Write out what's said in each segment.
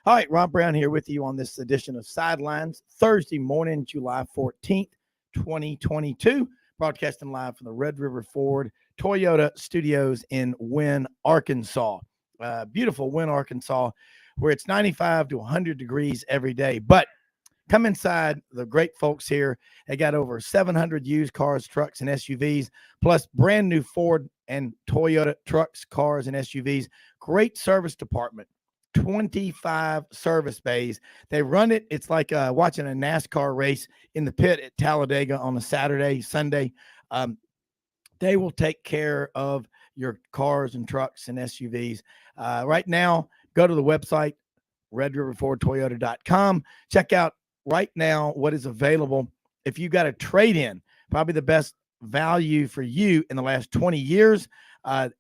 All right, Rob Brown here with you on this edition of Sidelines, Thursday morning, July 14th, 2022, broadcasting live from the Red River Ford Toyota Studios in Wynne, Arkansas. Beautiful Wynne, Arkansas, where it's 95 to 100 degrees every day. But come inside the great folks here. They got over 700 used cars, trucks, and SUVs, plus brand new Ford and Toyota trucks, cars, and SUVs. Great service department. 25 service bays. They run it. It's like watching a NASCAR race in the pit at Talladega on a Saturday, Sunday. They will take care of your cars and trucks and SUVs. Right now, go to the website, redriverfordtoyota.com. Check out right now what is available. If you got a trade-in, probably the best value for you in the last 20 years.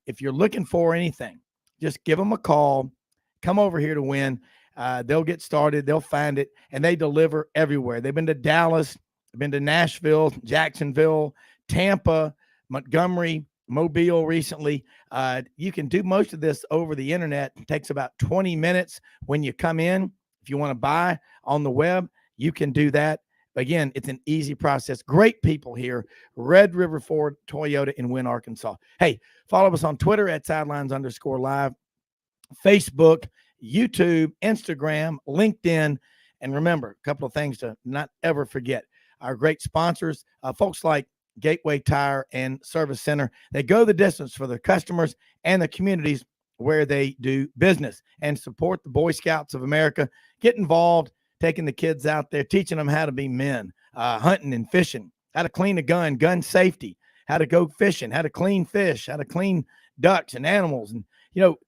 If you're looking for anything, just give them a call. Come over here to Wynne. They'll get started. They'll find it, and they deliver everywhere. They've been to Dallas, been to Nashville, Jacksonville, Tampa, Montgomery, Mobile recently. You can do most of this over the internet. It takes about 20 minutes when you come in. If you want to buy on the web, you can do that. Again, it's an easy process. Great people here. Red River Ford Toyota in Wynne, Arkansas. Hey, follow us on Twitter at sidelines_live. Facebook, YouTube, Instagram, LinkedIn. And remember, a couple of things to not ever forget. Our great sponsors, folks like Gateway Tire and Service Center. They go the distance for their customers and the communities where they do business, and support the Boy Scouts of America. Get involved, taking the kids out there, teaching them how to be men, hunting and fishing, how to clean a gun, gun safety, how to go fishing, how to clean fish, how to clean ducks and animals, and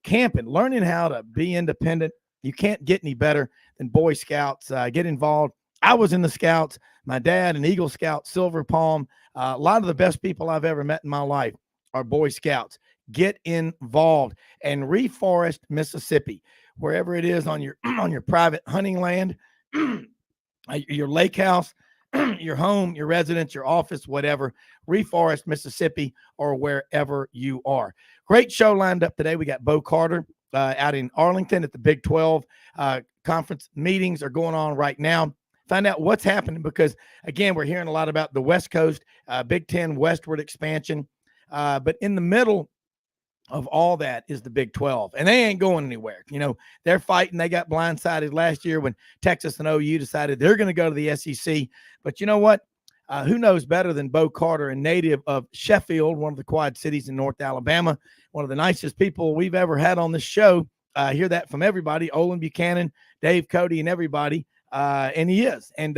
camping, learning how to be independent. You can't get any better than Boy Scouts. Get involved. I was in the Scouts. My dad, an Eagle Scout, Silver Palm. A lot of the best people I've ever met in my life are Boy Scouts. Get involved. And Reforest, Mississippi, wherever it is on your private hunting land, your lake house, your home, your residence, your office, whatever, Reforest, Mississippi, or wherever you are. Great show lined up today. We got Bo Carter out in Arlington at the Big 12 conference. Meetings are going on right now. Find out what's happening, because, again, we're hearing a lot about the West Coast, Big 10 westward expansion. But in the middle of all that is the Big 12, and they ain't going anywhere. They're fighting. They got blindsided last year when Texas and OU decided they're going to go to the SEC. But you know what? Who knows better than Bo Carter, a native of Sheffield, one of the Quad Cities in North Alabama, one of the nicest people we've ever had on this show. Hear that from everybody, Olin Buchanan, Dave Cody, and everybody. And he is. And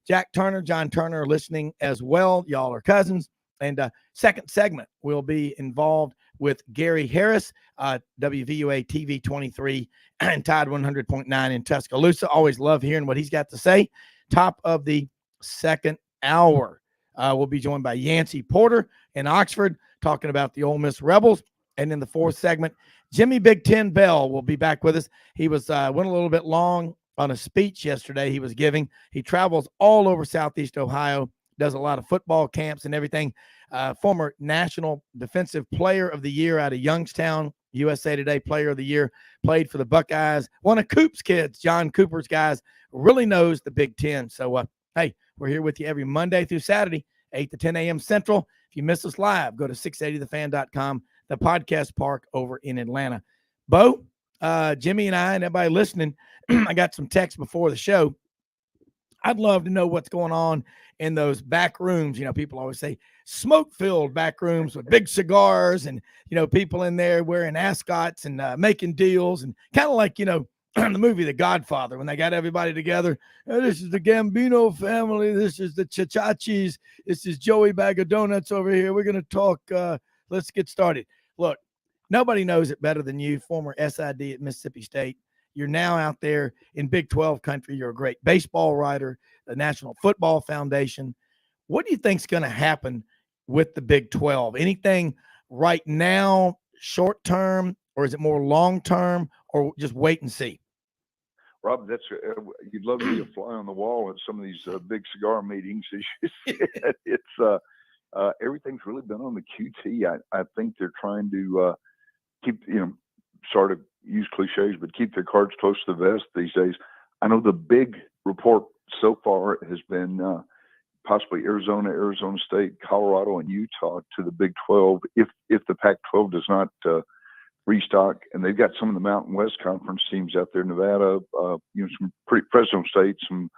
Jack Turner, John Turner are listening as well. Y'all are cousins. And second segment, we'll be involved with Gary Harris, WVUA TV 23 and Tide 100.9 in Tuscaloosa. Always love hearing what he's got to say. Top of the second hour, we'll be joined by Yancey Porter in Oxford, talking about the Ole Miss Rebels. And in the fourth segment, Jimmy Big Ten Bell will be back with us. He went a little bit long on a speech yesterday he was giving. He travels all over Southeast Ohio, does a lot of football camps and everything. Former National Defensive Player of the Year out of Youngstown, USA Today Player of the Year, played for the Buckeyes. One of Coop's kids, John Cooper's guys, really knows the Big Ten. So, hey, we're here with you every Monday through Saturday, 8 to 10 a.m. Central. If you miss us live, go to 680thefan.com, the podcast park over in Atlanta. Bo, Jimmy, and I, and everybody listening, I got some texts before the show. I'd love to know what's going on in those back rooms. People always say smoke-filled back rooms with big cigars and, people in there wearing ascots and making deals, and kind of like, the movie The Godfather, when they got everybody together. This is the Gambino family. This is the Chachachis. This is Joey Bag of Donuts over here. We're going to talk. Let's get started. Look, nobody knows it better than you, former SID at Mississippi State. You're now out there in Big 12 country. You're a great baseball writer, the National Football Foundation. What do you think is going to happen with the Big 12? Anything right now, short term, or is it more long term, or just wait and see? Rob, you'd love to be a fly on the wall at some of these big cigar meetings. As you said, it's everything's really been on the QT. I think they're trying to keep sorry to use cliches, but keep their cards close to the vest these days. I know the big report so far has been possibly Arizona, Arizona State, Colorado, and Utah to the Big 12 if the Pac-12 does not restock. And they've got some of the Mountain West Conference teams out there, Nevada, some pretty Fresno State, some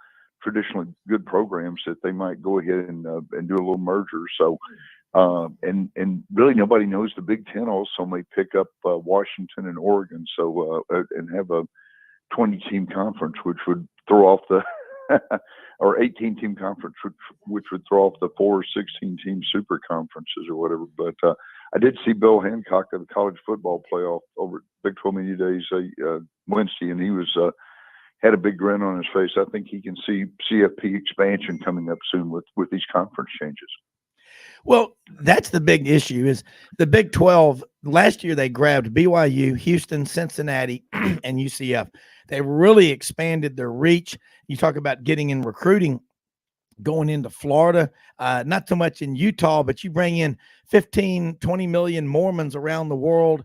traditionally good programs that they might go ahead and do a little merger. So, and really nobody knows the Big Ten also may pick up Washington and Oregon. So, and have a 20-team conference, which would throw off the or 18-team conference, which would throw off the 4 or 16-team super conferences or whatever. But I did see Bill Hancock of the college football playoff over at Big 12 Media Days Wednesday, and he was had a big grin on his face. I think he can see CFP expansion coming up soon with these conference changes. Well, that's the big issue is the Big 12. Last year, they grabbed BYU, Houston, Cincinnati, and UCF. They really expanded their reach. You talk about getting in recruiting, going into Florida, not so much in Utah, but you bring in 15, 20 million Mormons around the world.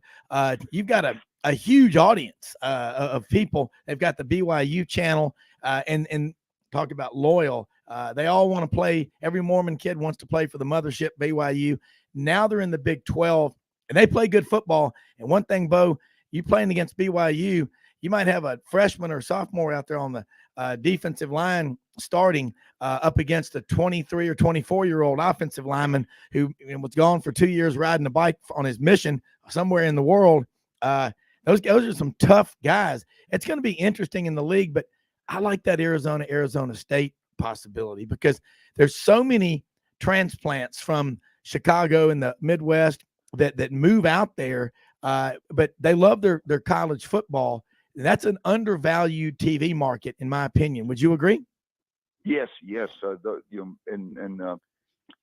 You've got a huge audience of people. They've got the BYU channel and talk about loyal. They all want to play. Every Mormon kid wants to play for the mothership BYU. Now they're in the Big 12 and they play good football. And one thing, Bo, you playing against BYU, you might have a freshman or sophomore out there on the defensive line starting up against a 23 or 24-year-old offensive lineman who was gone for 2 years riding a bike on his mission somewhere in the world. Those are some tough guys. It's going to be interesting in the league, but I like that Arizona State possibility because there's so many transplants from Chicago and the Midwest that move out there, but they love their college football. That's an undervalued TV market, in my opinion. Would you agree? Yes. And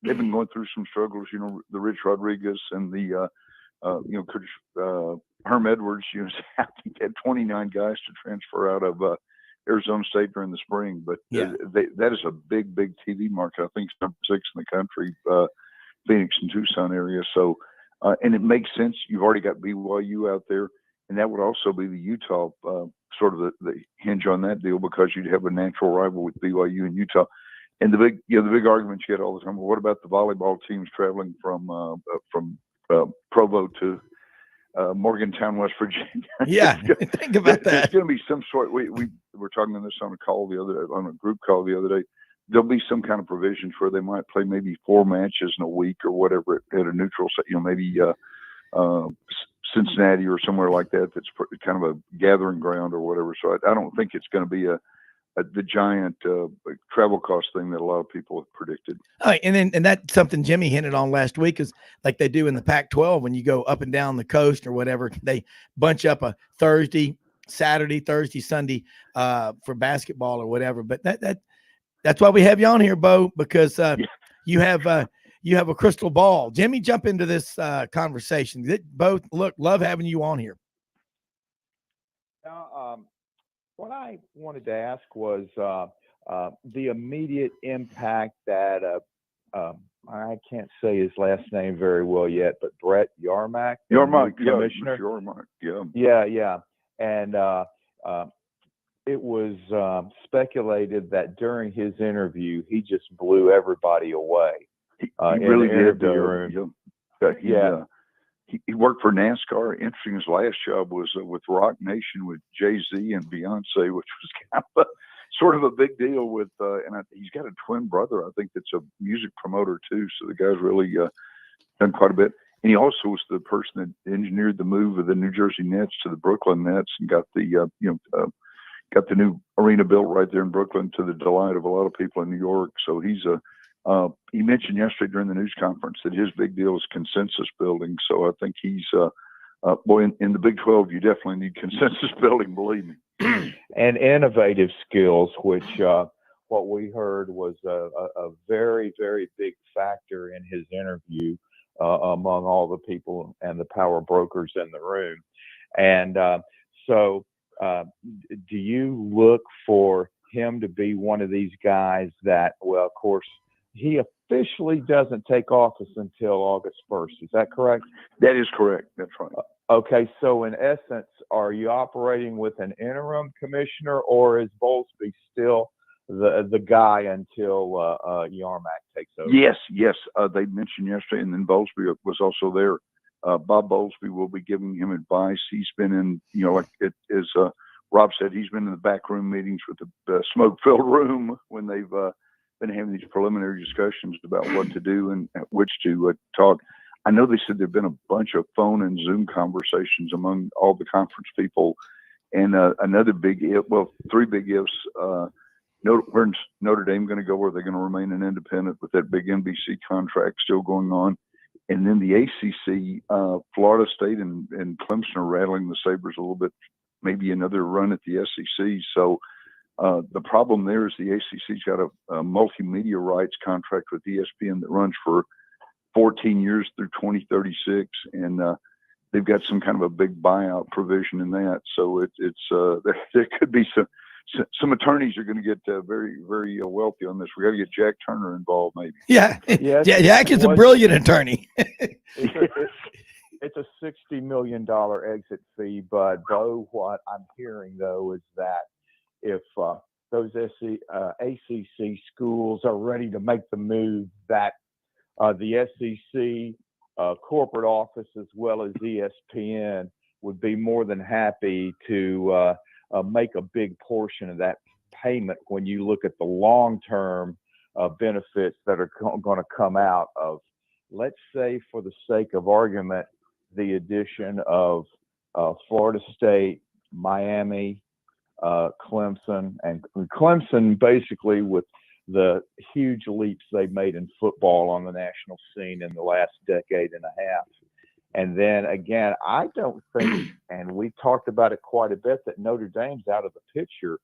they've been going through some struggles. The Rich Rodriguez and the Coach Herm Edwards. I think had 29 guys to transfer out of Arizona State during the spring, but that is a big TV market. I think it's number 6 in the country, Phoenix and Tucson area. So, and it makes sense. You've already got BYU out there. And that would also be the Utah sort of the hinge on that deal because you'd have a natural rival with BYU and Utah. And the big argument you get all the time. Well, what about the volleyball teams traveling from Provo to Morgantown, West Virginia? Yeah, think about that. There's going to be some sort. We were talking on this on a group call the other day. There'll be some kind of provisions where they might play maybe 4 matches in a week or whatever at a neutral site. Maybe. Cincinnati or somewhere like that that's kind of a gathering ground or whatever. So I don't think it's going to be the giant travel cost thing that a lot of people have predicted. All right, and that's something Jimmy hinted on last week is like they do in the Pac-12 when you go up and down the coast or whatever, they bunch up a Saturday, Sunday for basketball or whatever. But that's why we have you on here, Bo, because you have a crystal ball. Jimmy, jump into this conversation. Both love having you on here. What I wanted to ask was the immediate impact that I can't say his last name very well yet, but Brett Yarmack, commissioner. Yeah. And it was speculated that during his interview, he just blew everybody away. He really did. He worked for NASCAR. Interesting, his last job was with Rock Nation with Jay-Z and Beyonce, which was kind of sort of a big deal with, he's got a twin brother, I think, that's a music promoter too. So the guy's really done quite a bit. And he also was the person that engineered the move of the New Jersey Nets to the Brooklyn Nets and got the, got the new arena built right there in Brooklyn to the delight of a lot of people in New York. So he's he mentioned yesterday during the news conference that his big deal is consensus building. So I think he's, in the Big 12, you definitely need consensus building, believe me. And innovative skills, which what we heard was a very, very big factor in his interview among all the people and the power brokers in the room. And so do you look for him to be one of these guys that, well, of course, he officially doesn't take office until August 1st. Is that correct? That is correct. That's right. Okay, so in essence, are you operating with an interim commissioner, or is Bowlesby still the guy until Yarmack takes over? Yes. They mentioned yesterday, and then Bowlesby was also there. Bob Bowlesby will be giving him advice. He's been in, like it is. Rob said he's been in the backroom meetings with the smoke-filled room when they've been having these preliminary discussions about what to do and which to talk. I know they said there've been a bunch of phone and Zoom conversations among all the conference people, and another big if, well, three big ifs. Where's Notre Dame going to go? Are they going to remain an independent with that big NBC contract still going on? And then the ACC, Florida State and Clemson are rattling the sabers a little bit, maybe another run at the SEC. So the problem there is the ACC's got a multimedia rights contract with ESPN that runs for 14 years through 2036, and they've got some kind of a big buyout provision in that. So there could be some attorneys are going to get very, very wealthy on this. We got to get Jack Turner involved, maybe. Yeah, Jack is a brilliant attorney. It's a $60 million exit fee, but Bo, what I'm hearing though is that if those ACC schools are ready to make the move, that the SEC corporate office as well as ESPN would be more than happy to make a big portion of that payment when you look at the long-term benefits that are going to come out of, let's say, for the sake of argument, the addition of Florida State, Miami, Clemson, and Clemson basically with the huge leaps they've made in football on the national scene in the last decade and a half. And then again, I don't think, and we talked about it quite a bit, that Notre Dame's out of the picture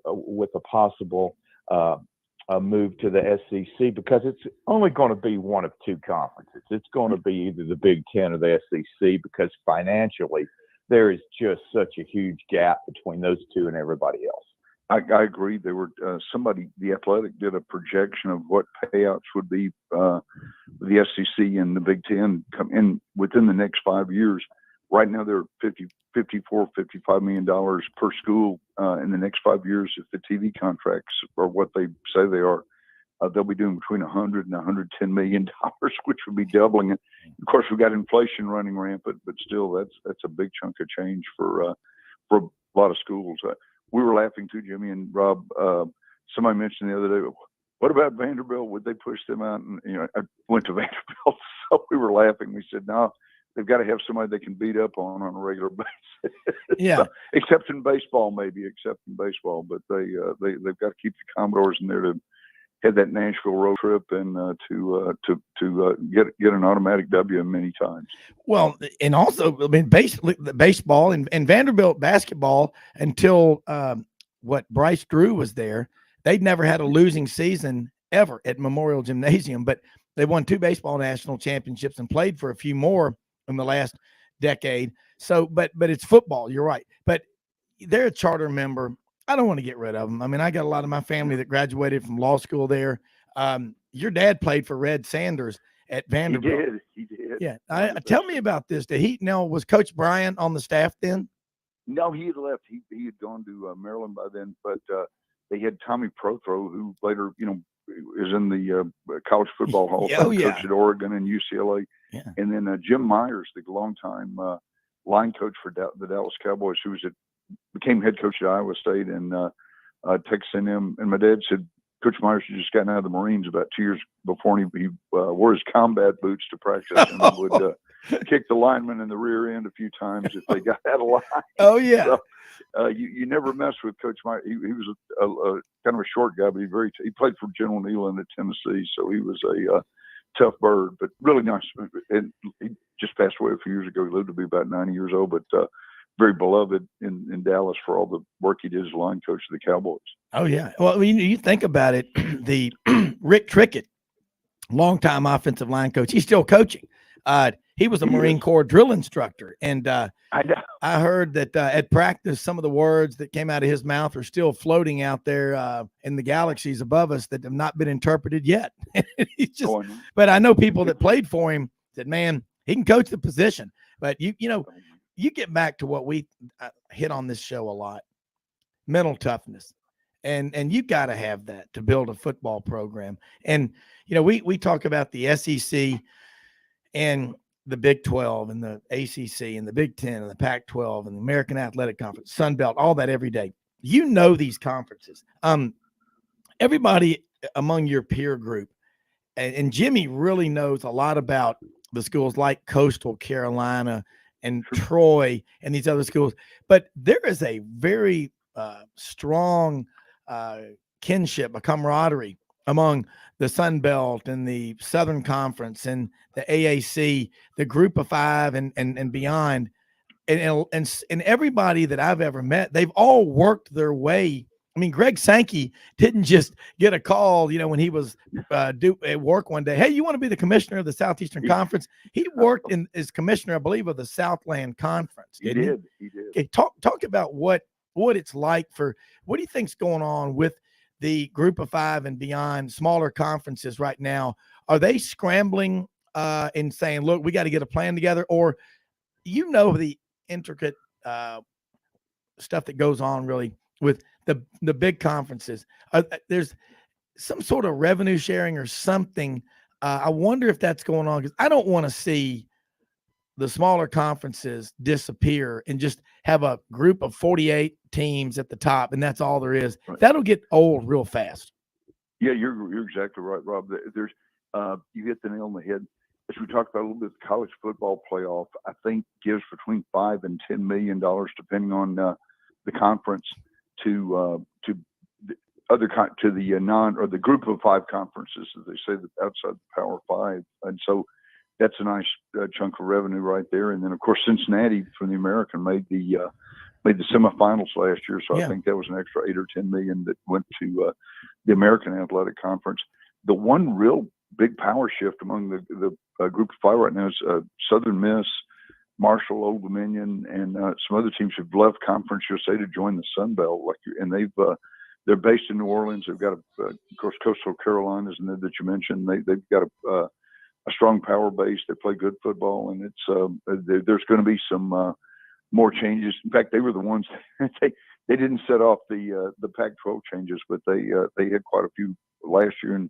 with a possible move to the SEC, because it's only going to be one of two conferences. It's going to be either the Big Ten or the SEC, because financially there is just such a huge gap between those two and everybody else. I agree. There were The Athletic did a projection of what payouts would be the SEC and the Big Ten come in within the next 5 years. Right now, they're $55 million per school in the next 5 years. If the TV contracts are what they say they are, they'll be doing between $100 and $110 million, which would be doubling it. Of course, we've got inflation running rampant, but still, that's a big chunk of change for a lot of schools. We were laughing too, Jimmy and Rob. Somebody mentioned the other day, what about Vanderbilt? Would they push them out? And I went to Vanderbilt, so we were laughing. We said, no, they've got to have somebody they can beat up on a regular basis. Yeah. So, except in baseball, but they've got to keep the Commodores in there to have that Nashville road trip and to get an automatic W many times. Well, and also, I mean, basically the baseball and Vanderbilt basketball until what Bryce Drew was there, they'd never had a losing season ever at Memorial Gymnasium, but they won 2 baseball national championships and played for a few more in the last decade. So, but it's football. You're right. But they're a charter member. I don't want to get rid of them. I mean, I got a lot of my family that graduated from law school there. Your dad played for Red Sanders at Vanderbilt. He did. Yeah. Tell me about this. Was Coach Bryant on the staff then? No, he had left. He had gone to Maryland by then, but they had Tommy Prothro, who later, is in the College Football Hall of Fame, coach at Oregon and UCLA. Yeah. And then Jim Myers, the longtime line coach for the Dallas Cowboys, who became head coach at Iowa State, and texted him. And my dad said, Coach Myers had just gotten out of the Marines about 2 years before, and he wore his combat boots to practice and would kick the lineman in the rear end a few times if they got out of line. Oh, yeah. So, you never mess with Coach Myers. He was a kind of a short guy, but he played for General Neyland at Tennessee, so he was a tough bird, but really nice. And he just passed away a few years ago. He lived to be about 90 years old, but very beloved in Dallas for all the work he did as line coach of the Cowboys. Oh, yeah. Well, you think about it, the Rick Trickett, longtime offensive line coach, he's still coaching. He was a Marine Corps drill instructor. And I heard that at practice, some of the words that came out of his mouth are still floating out there in the galaxies above us that have not been interpreted yet. But I know people that played for him said, man, he can coach the position. But you get back to what we hit on this show a lot: mental toughness, and you got to have that to build a football program. And we talk about the SEC and the Big 12 and the ACC and the Big 10 and the Pac 12 and the American Athletic Conference, Sun Belt, all that every day. These conferences. Everybody among your peer group, and Jimmy really knows a lot about the schools like Coastal Carolina and Troy and these other schools. But there is a very strong kinship, a camaraderie among the Sun Belt and the Southern Conference and the AAC, the Group of Five and beyond. And everybody that I've ever met, they've all worked their way. I mean, Greg Sankey didn't just get a call, when he was at work one day. Hey, you want to be the commissioner of the Southeastern Conference? He worked as commissioner, I believe, of the Southland Conference. He did. Okay, talk about what it's like what do you think's going on with the Group of Five and beyond smaller conferences right now? Are they scrambling and saying, look, we got to get a plan together? Or the intricate stuff that goes on really with the big conferences. There's some sort of revenue sharing or something. I wonder if that's going on, because I don't want to see the smaller conferences disappear and just have a group of 48 teams at the top, and that's all there is. Right. That'll get old real fast. Yeah, you're exactly right, Rob. There's you hit the nail on the head. As we talked about a little bit, the college football playoff, I think, gives between $5 and $10 million, depending on the conference, to the non or the Group of Five conferences, as they say, outside the Power Five, and so that's a nice chunk of revenue right there. And then, of course, Cincinnati from the American made the semifinals last year, so yeah. I think that was an extra $8 or $10 million that went to the American Athletic Conference. The one real big power shift among the Group of Five right now is Southern Miss, Marshall, Old Dominion, and some other teams have left Conference USA to join the Sun Belt. And they're based in New Orleans. They've got of course, Coastal Carolina, isn't it, that you mentioned? They've got a strong power base. They play good football, and it's there's going to be some more changes. In fact, they were the ones they didn't set off the Pac-12 changes, but they had quite a few last year and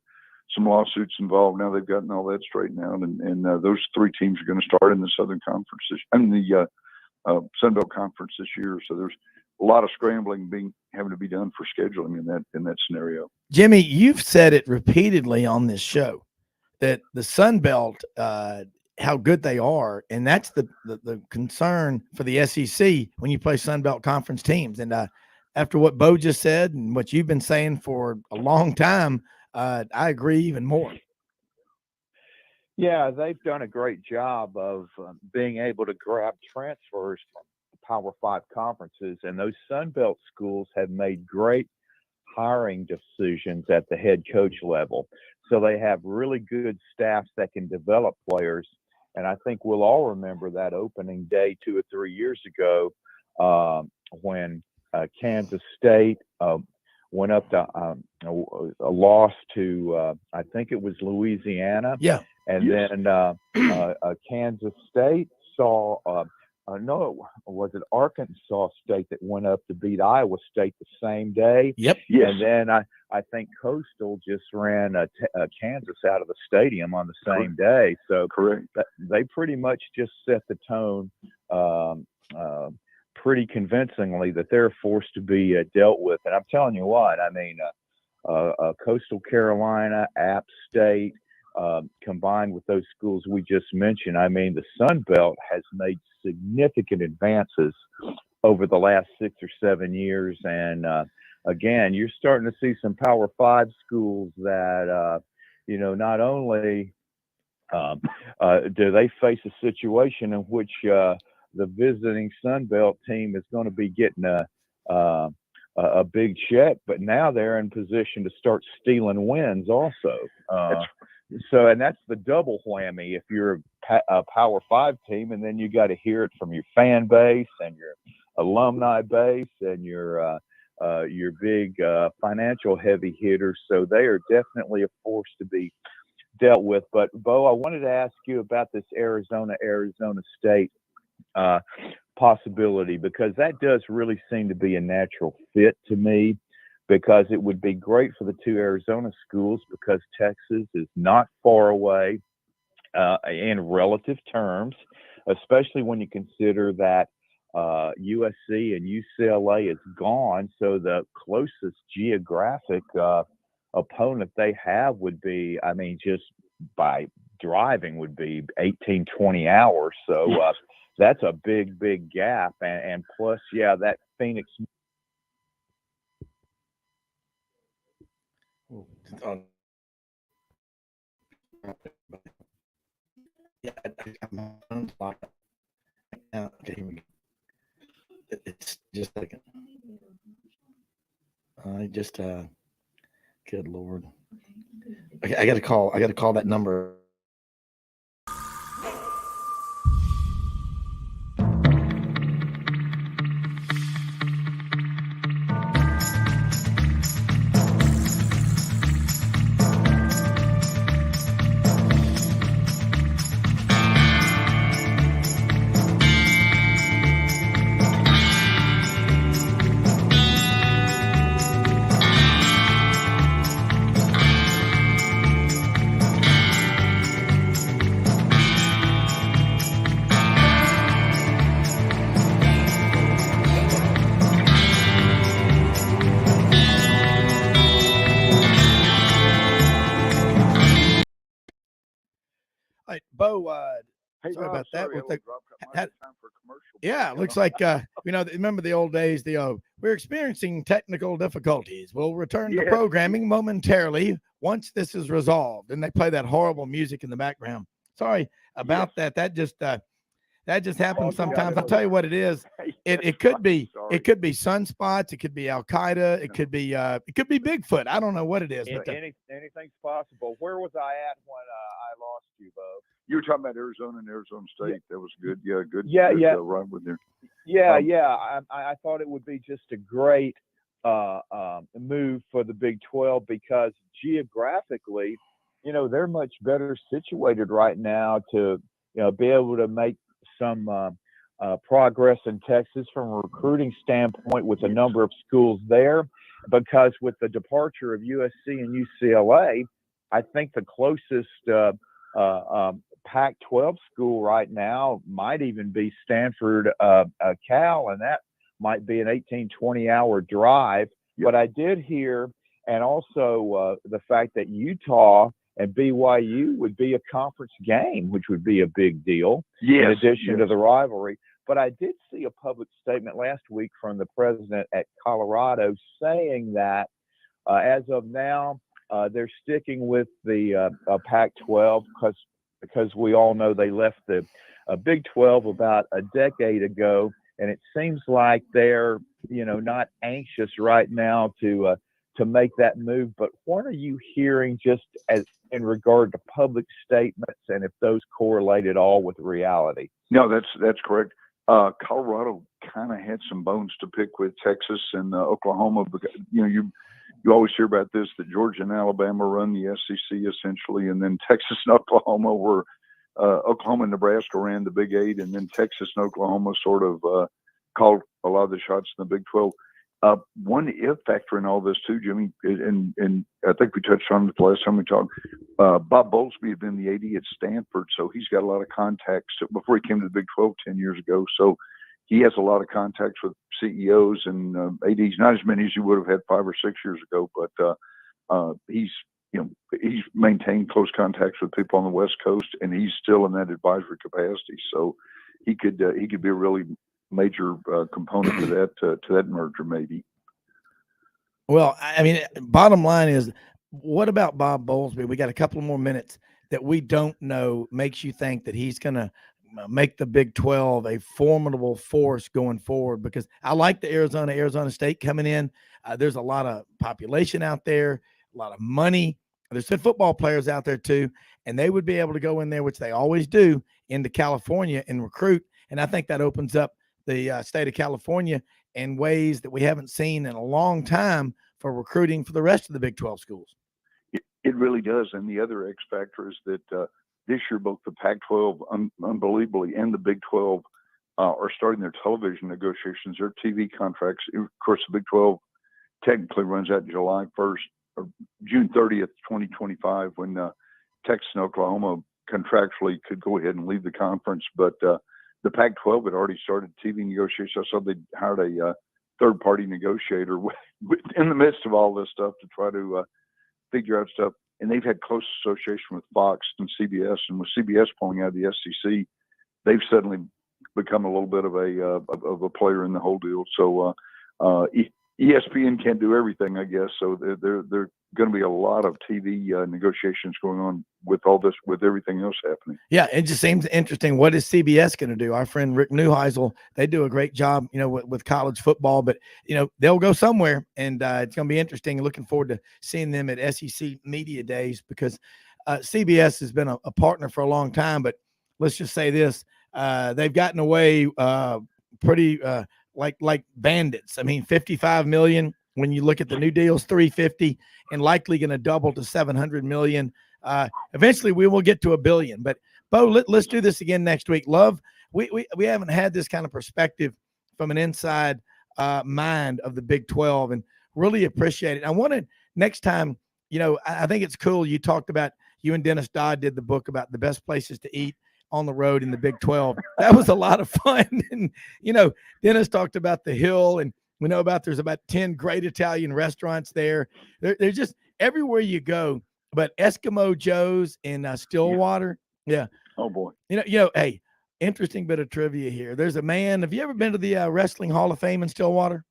some lawsuits involved. Now they've gotten all that straightened out, and those three teams are going to start in the Southern Conference, the Sun Belt Conference this year. So there's a lot of scrambling having to be done for scheduling in that scenario. Jimmy, you've said it repeatedly on this show that the Sun Belt, how good they are, and that's the concern for the SEC when you play Sun Belt Conference teams. And after what Bo just said and what you've been saying for a long time, I agree even more. Yeah, they've done a great job of being able to grab transfers from the Power Five conferences, and those Sun Belt schools have made great hiring decisions at the head coach level. So they have really good staffs that can develop players. And I think we'll all remember that opening day 2 or 3 years ago when Kansas State went up to a loss to, I think it was Louisiana. Yeah. And yes. Then Kansas State saw, was it Arkansas State that went up to beat Iowa State the same day? Yep. Yes. And then I think Coastal just ran Kansas out of the stadium on the same day. So correct. They pretty much just set the tone pretty convincingly that they're forced to be dealt with. And I'm telling you what, I mean, Coastal Carolina, App State, combined with those schools we just mentioned, I mean, the Sun Belt has made significant advances over the last 6 or 7 years. And again, you're starting to see some Power Five schools that, not only do they face a situation in which the visiting Sun Belt team is going to be getting a big check, but now they're in position to start stealing wins also. So, and that's the double whammy if you're a Power Five team, and then you got to hear it from your fan base and your alumni base and your big financial heavy hitters. So they are definitely a force to be dealt with. But Bo, I wanted to ask you about this Arizona State possibility, because that does really seem to be a natural fit to me, because it would be great for the two Arizona schools because Texas is not far away in relative terms, especially when you consider that USC and UCLA is gone. So the closest geographic opponent they have would be, I mean, just by driving would be 18, 20 hours. So that's a big, big gap. And plus, yeah, that Phoenix. Yeah, okay, here we go. It's just like I just good Lord. Okay, I got to call that number. All right, Bo, Hey, sorry Rob, about that. sorry, We'll I take- dropped out. had- Time for a commercial. Yeah, it looks like remember the old days. We're experiencing technical difficulties. We'll return to Yes. programming momentarily once this is resolved. And they play that horrible music in the background. Sorry about that. That just happens sometimes. I'll tell you what it is. It could be sunspots. It could be Al Qaeda. It could be Bigfoot. I don't know what it is. But Anything's possible. Where was I at when I lost you, Bo? You were talking about Arizona and Arizona State. Yeah. That was good. Yeah, good. Yeah, good, yeah. Right with there. Yeah, I thought it would be just a great move for the Big 12, because geographically, they're much better situated right now to, be able to make some progress in Texas from a recruiting standpoint with a number of schools there, because with the departure of USC and UCLA, I think the closest Pac-12 school right now might even be Stanford, Cal, and that might be an 18, 20-hour drive. Yep. But I did hear, and also the fact that Utah and BYU would be a conference game, which would be a big deal, in addition to the rivalry. But I did see a public statement last week from the president at Colorado saying that as of now, they're sticking with the Pac-12 because we all know they left the Big 12 about a decade ago, and it seems like they're not anxious right now to make that move. But what are you hearing just as in regard to public statements, and if those correlate at all with reality? No, that's correct. Colorado kind of had some bones to pick with Texas and Oklahoma, because you always hear about this, that Georgia and Alabama run the SEC essentially, and then Texas and Oklahoma were Oklahoma and Nebraska ran the Big 8, and then Texas and Oklahoma sort of called a lot of the shots in the Big 12. One if factor in all this too, Jimmy, and I think we touched on it the last time we talked. Bob Bowlesby had been the AD at Stanford, so he's got a lot of contacts before he came to the Big 12 10 years ago. So he has a lot of contacts with CEOs and ADs, not as many as you would have had 5 or 6 years ago, but he's maintained close contacts with people on the West Coast, and he's still in that advisory capacity. So he could be a really major component to that merger, maybe. Well, I mean, bottom line is, what about Bob Bowlesby? We got a couple more minutes that we don't know makes you think that he's going to make the Big 12 a formidable force going forward? Because I like the Arizona State coming in. There's a lot of population out there, a lot of money. There's good football players out there too, and they would be able to go in there, which they always do, into California and recruit. And I think that opens up the state of California in ways that we haven't seen in a long time for recruiting for the rest of the Big 12 schools. It really does. And the other X factor is that this year, both the Pac-12 unbelievably and the Big 12 are starting their television negotiations, their TV contracts. Of course, the Big 12 technically runs out July 1st or June 30th, 2025, when Texas and Oklahoma contractually could go ahead and leave the conference. But the Pac-12 had already started TV negotiations. I saw they hired a third-party negotiator in the midst of all this stuff to try to figure out stuff. And they've had close association with Fox and CBS. And with CBS pulling out of the SEC, they've suddenly become a little bit of a player in the whole deal. So ESPN can't do everything, I guess. So there going to be a lot of TV negotiations going on with all this, with everything else happening. Yeah, it just seems interesting. What is CBS going to do? Our friend Rick Neuheisel, they do a great job, with college football, but they'll go somewhere, and it's going to be interesting. Looking forward to seeing them at SEC Media Days, because CBS has been a partner for a long time. But let's just say this: they've gotten away pretty like bandits. I mean, $55 million. When you look at the new deals, $350, and likely going to double to $700 million. Eventually, we will get to $1 billion. But Bo, let's do this again next week. Love, we haven't had this kind of perspective from an inside mind of the Big 12, and really appreciate it. I wanted next time, I think it's cool. You talked about, you and Dennis Dodd did the book about the best places to eat on the road in the Big 12. That was a lot of fun. And Dennis talked about the Hill, and we know there's about 10 great Italian restaurants there. They're just everywhere you go. But Eskimo Joe's in Stillwater. Yeah. Oh boy. Hey, interesting bit of trivia here. There's a man. Have you ever been to the Wrestling Hall of Fame in Stillwater?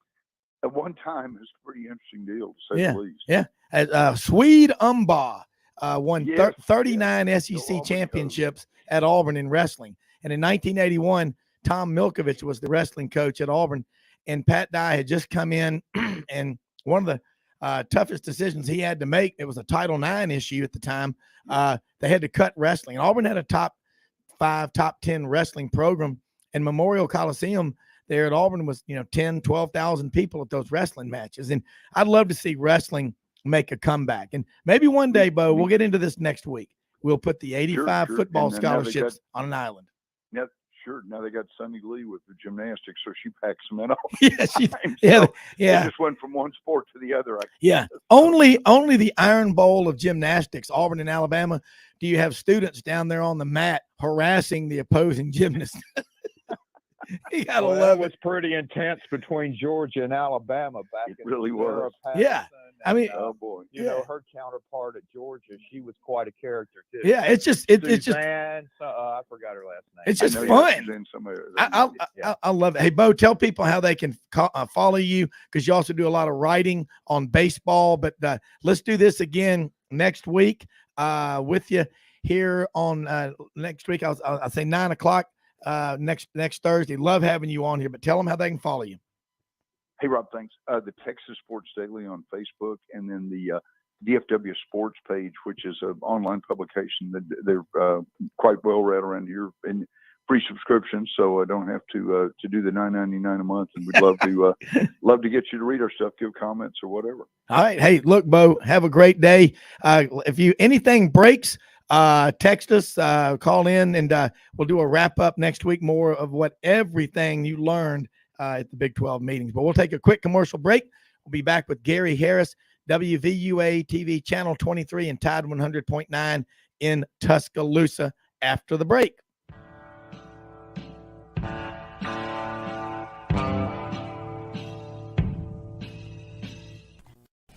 At one time, it's a pretty interesting deal, to say the least. Yeah. Swede Umbaugh won 39 Auburn SEC championships at Auburn in wrestling. And in 1981, Tom Milkovich was the wrestling coach at Auburn. And Pat Dye had just come in, and one of the toughest decisions he had to make, it was a Title IX issue at the time. They had to cut wrestling. And Auburn had a top 5, top 10 wrestling program, and Memorial Coliseum there at Auburn was, 10, 12,000 people at those wrestling matches. And I'd love to see wrestling make a comeback. And maybe one day, Bo, we'll get into this next week. We'll put the 85 football scholarships on an island. Yeah. Sure. Now they got Sunny Lee with the gymnastics, so she packs them in all. Yeah, It just went from one sport to the other. Only the Iron Bowl of gymnastics, Auburn and Alabama. Do you have students down there on the mat harassing the opposing gymnast? You gotta love it. Was pretty intense between Georgia and Alabama back. It really was. Yeah. I mean, oh boy. Her counterpart at Georgia, she was quite a character too. Yeah, it's just I forgot her last name. It's just fun. I love it. Hey, Bo, tell people how they can follow you, because you also do a lot of writing on baseball. But let's do this again next week with you here on next week. I'll say 9:00 next Thursday. Love having you on here. But tell them how they can follow you. Hey, Rob, thanks. The Texas Sports Daily on Facebook, and then the DFW Sports page, which is an online publication. They're quite well read around here, and free subscription, so I don't have to do the $9.99 a month. And we'd love to get you to read our stuff, give comments or whatever. All right. Hey, look, Bo, have a great day. If anything breaks, text us, call in, and we'll do a wrap up next week, more of everything you learned at the Big 12 meetings. But we'll take a quick commercial break. We'll be back with Gary Harris, WVUA TV Channel 23 and Tide 100.9 in Tuscaloosa after the break.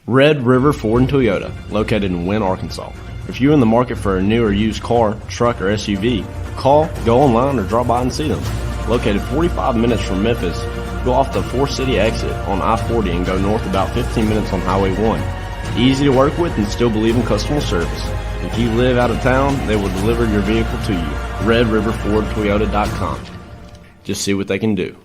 Red River Ford and Toyota, located in Wynne, Arkansas. If you're in the market for a new or used car, truck, or SUV, call, go online, or drop by and see them. Located 45 minutes from Memphis, go off the 4-city exit on I-40 and go north about 15 minutes on Highway 1. Easy to work with and still believe in customer service. If you live out of town, they will deliver your vehicle to you. RedRiverFordToyota.com. Just see what they can do.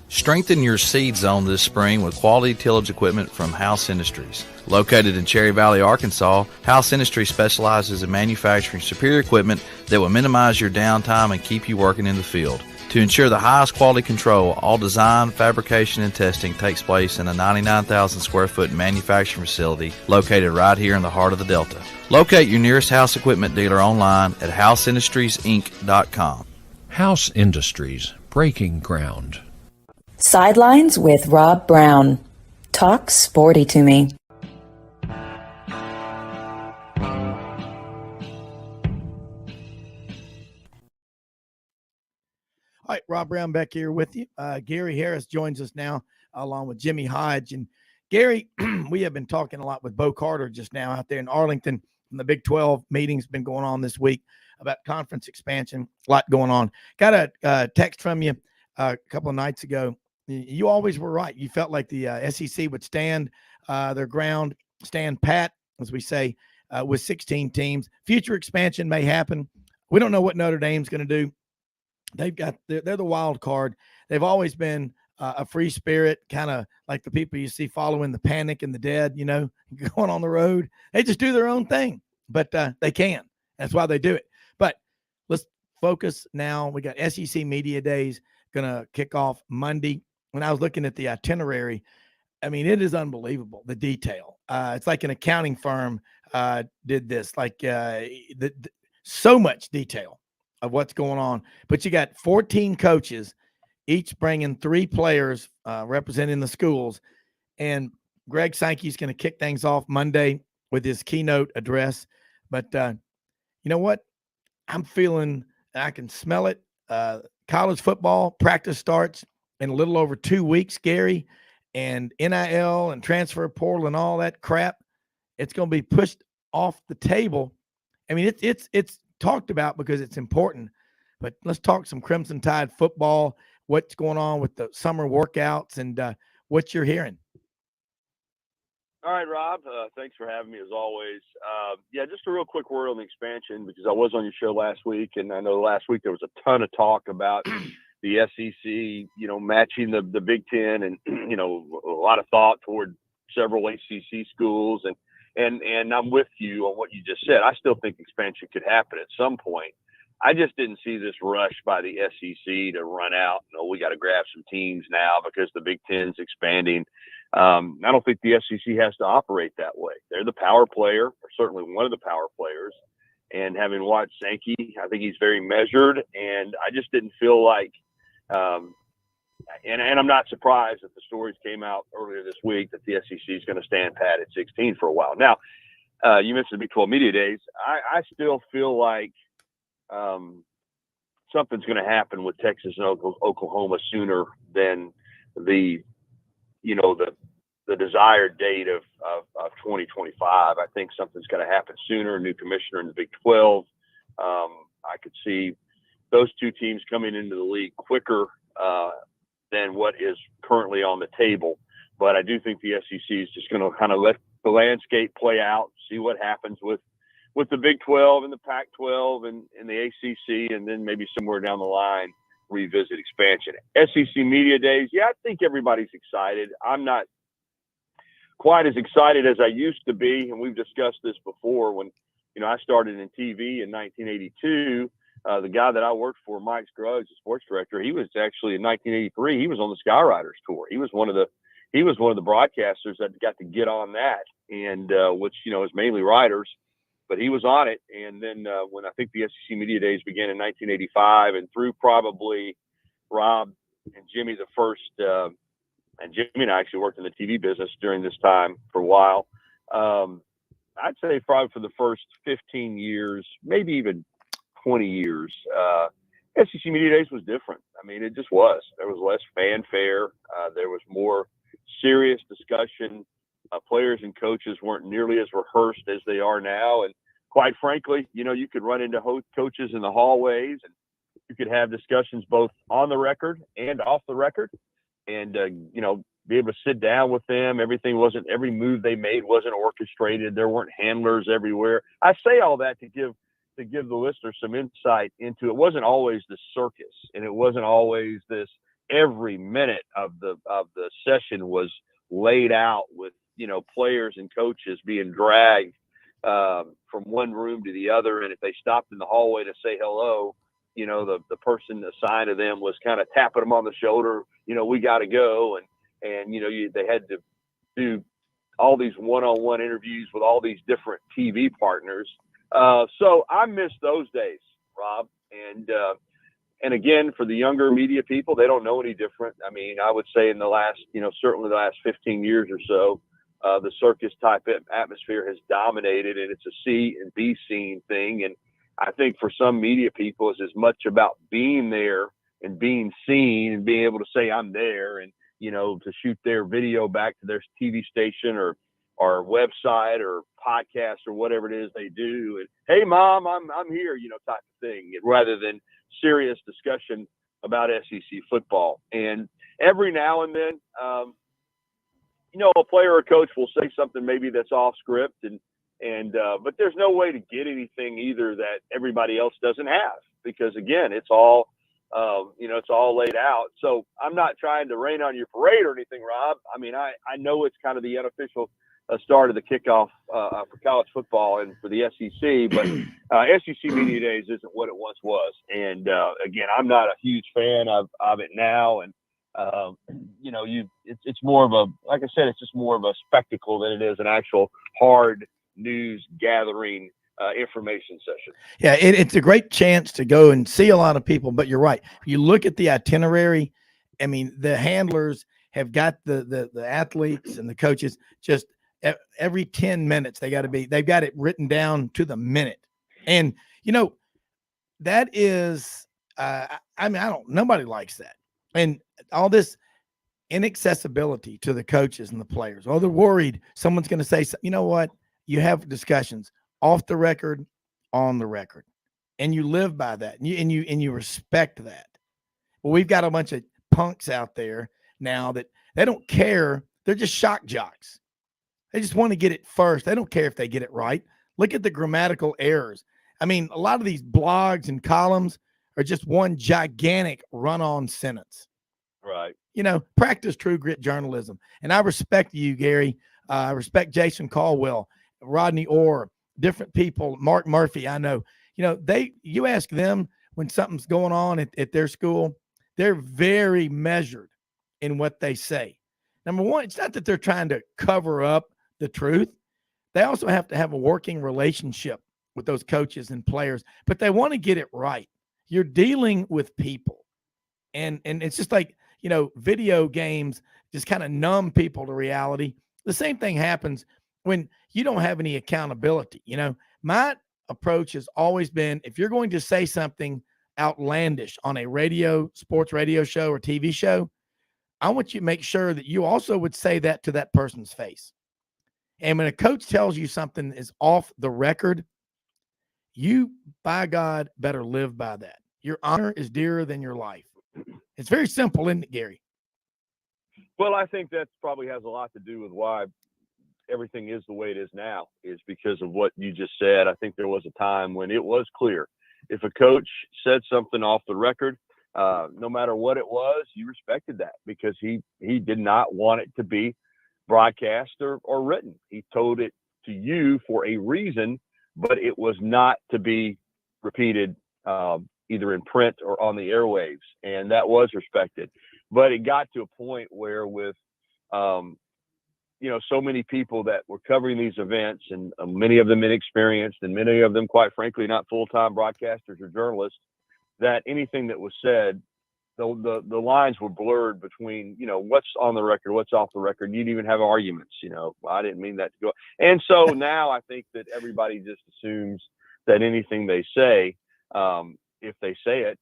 Strengthen your seed zone this spring with quality tillage equipment from House Industries. Located in Cherry Valley, Arkansas, House Industries specializes in manufacturing superior equipment that will minimize your downtime and keep you working in the field. To ensure the highest quality control, all design, fabrication, and testing takes place in a 99,000 square foot manufacturing facility located right here in the heart of the Delta. Locate your nearest House equipment dealer online at houseindustriesinc.com. House Industries breaking ground. Sidelines with Rob Brown. Talk sporty to me. All right, Rob Brown back here with you. Gary Harris joins us now, along with Jimmy Hodge. And Gary, we have been talking a lot with Bo Carter just now out there in Arlington. And the Big 12 meeting's been going on this week about conference expansion. A lot going on. Got a text from you a couple of nights ago. You always were right. You felt like the SEC would stand their ground, stand pat, as we say, with 16 teams. Future expansion may happen. We don't know what Notre Dame's going to do. They're the wild card. They've always been a free spirit, kind of like the people you see following the Panic and the Dead, going on the road. They just do their own thing, but they can. That's why they do it. But let's focus now. We got SEC Media Days going to kick off Monday. When I was looking at the itinerary, I mean, it is unbelievable, the detail. It's like an accounting firm did this, like so much detail of what's going on. But you got 14 coaches, each bringing 3 players representing the schools. And Greg Sankey's going to kick things off Monday with his keynote address. But you know what? I'm feeling, I can smell it. College football practice starts in a little over 2 weeks, Gary, and NIL and transfer portal and all that crap. It's going to be pushed off the table. I mean, it's talked about because it's important, but let's talk some Crimson Tide football, what's going on with the summer workouts and what you're hearing. All right, Rob, thanks for having me as always. Yeah, just a real quick word on the expansion because I was on your show last week, and I know last week there was a ton of talk about the SEC, matching the Big Ten and, a lot of thought toward several ACC schools. And I'm with you on what you just said. I still think expansion could happen at some point. I just didn't see this rush by the SEC to run out. We got to grab some teams now because the Big Ten's expanding. I don't think the SEC has to operate that way. They're the power player, or certainly one of the power players. And having watched Sankey, I think he's very measured. And I just didn't feel like, and I'm not surprised that the stories came out earlier this week that the SEC is going to stand pat at 16 for a while. Now, you mentioned the Big 12 Media Days. I still feel like something's going to happen with Texas and Oklahoma sooner than the desired date of 2025. I think something's going to happen sooner. A new commissioner in the Big 12. I could see those two teams coming into the league quicker than what is currently on the table. But I do think the SEC is just going to kind of let the landscape play out, see what happens with the Big 12 and the Pac-12 and the ACC, and then maybe somewhere down the line revisit expansion. SEC Media Days, yeah, I think everybody's excited. I'm not quite as excited as I used to be, and we've discussed this before. When I started in TV in 1982, the guy that I worked for, Mike Scruggs, the sports director, he was actually in 1983. He was on the Skyriders tour. He was one of the broadcasters that got to get on that, and which is mainly writers, but he was on it. And then when I think the SEC Media Days began in 1985, and through probably Rob and Jimmy the first, and Jimmy and I actually worked in the TV business during this time for a while. I'd say probably for the first 15 years, maybe even 20 years, SEC Media Days was different. I mean, it just was. There was less fanfare. There was more serious discussion. Players and coaches weren't nearly as rehearsed as they are now. And quite frankly, you could run into coaches in the hallways, and you could have discussions both on the record and off the record, and, be able to sit down with them. Every move they made wasn't orchestrated. There weren't handlers everywhere. I say all that to give the listener some insight into it. Wasn't always the circus, and it wasn't always this every minute of the session was laid out with players and coaches being dragged from one room to the other, and if they stopped in the hallway to say hello, the person assigned to them was kind of tapping them on the shoulder, we got to go, and they had to do all these one-on-one interviews with all these different TV partners. So I miss those days, Rob, and And again, for the younger media people, they don't know any different. I mean, I would say in the last, certainly the last 15 years or so, the circus type atmosphere has dominated, and it's a see and be seen thing. And I think for some media people, it's as much about being there and being seen and being able to say I'm there, and to shoot their video back to their TV station or website or podcast or whatever it is they do, and hey mom, I'm here, type of thing, rather than serious discussion about SEC football. And every now and then, a player or coach will say something maybe that's off script, but there's no way to get anything either that everybody else doesn't have, because again, it's all it's all laid out. So I'm not trying to rain on your parade or anything, Rob. I mean, I know it's kind of the unofficial start of the kickoff for college football and for the SEC, but SEC Media Days isn't what it once was. And again, I'm not a huge fan of it now. And it's more of a, like I said, it's just more of a spectacle than it is an actual hard news gathering information session. Yeah, it's a great chance to go and see a lot of people, but you're right. You look at the itinerary. I mean, the handlers have got the athletes and the coaches just every 10 minutes. They've got it written down to the minute. And, that is, nobody likes that. And all this inaccessibility to the coaches and the players. Oh, they're worried someone's going to say, you know what? You have discussions off the record, on the record, and you live by that, and you respect that. Well, we've got a bunch of punks out there now that they don't care. They're just shock jocks. They just want to get it first. They don't care if they get it right. Look at the grammatical errors. I mean, a lot of these blogs and columns are just one gigantic run-on sentence. Right. Practice true grit journalism. And I respect you, Gary. I respect Jason Caldwell, Rodney Orr, different people, Mark Murphy. I know, you ask them when something's going on at their school, they're very measured in what they say. Number one, it's not that they're trying to cover up the truth. They also have to have a working relationship with those coaches and players, but they want to get it right. You're dealing with people. And it's just like, video games just kind of numb people to reality. The same thing happens when you don't have any accountability. My approach has always been, if you're going to say something outlandish on a sports radio show or TV show, I want you to make sure that you also would say that to that person's face. And when a coach tells you something is off the record, you, by God, better live by that. Your honor is dearer than your life. It's very simple, isn't it, Gary? Well, I think that probably has a lot to do with why everything is the way it is now, is because of what you just said. I think there was a time when it was clear. If a coach said something off the record, no matter what it was, you respected that, because he did not want it to be broadcast or written. He told it to you for a reason, but it was not to be repeated either in print or on the airwaves, and that was respected. But it got to a point where with so many people that were covering these events, and many of them inexperienced, and many of them, quite frankly, not full-time broadcasters or journalists, that anything that was said, the lines were blurred between, what's on the record, what's off the record. You'd even have arguments, I didn't mean that to go. And so now I think that everybody just assumes that anything they say, if they say it,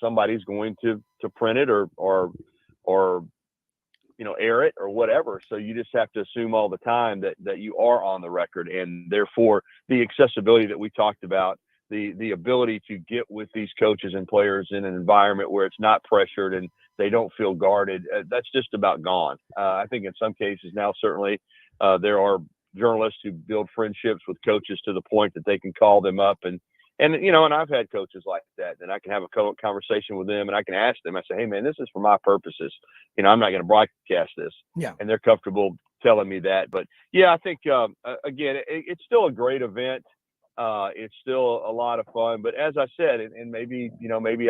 somebody's going to print it or air it or whatever. So you just have to assume all the time that you are on the record, and therefore the accessibility that we talked about, the ability to get with these coaches and players in an environment where it's not pressured and they don't feel guarded, that's just about gone. I think in some cases now, certainly there are journalists who build friendships with coaches to the point that they can call them up and I've had coaches like that, and I can have a conversation with them, and I can ask them, I say, hey man, this is for my purposes. I'm not going to broadcast this. Yeah. And they're comfortable telling me that. But yeah, I think, again, it's still a great event. It's still a lot of fun, but as I said, and maybe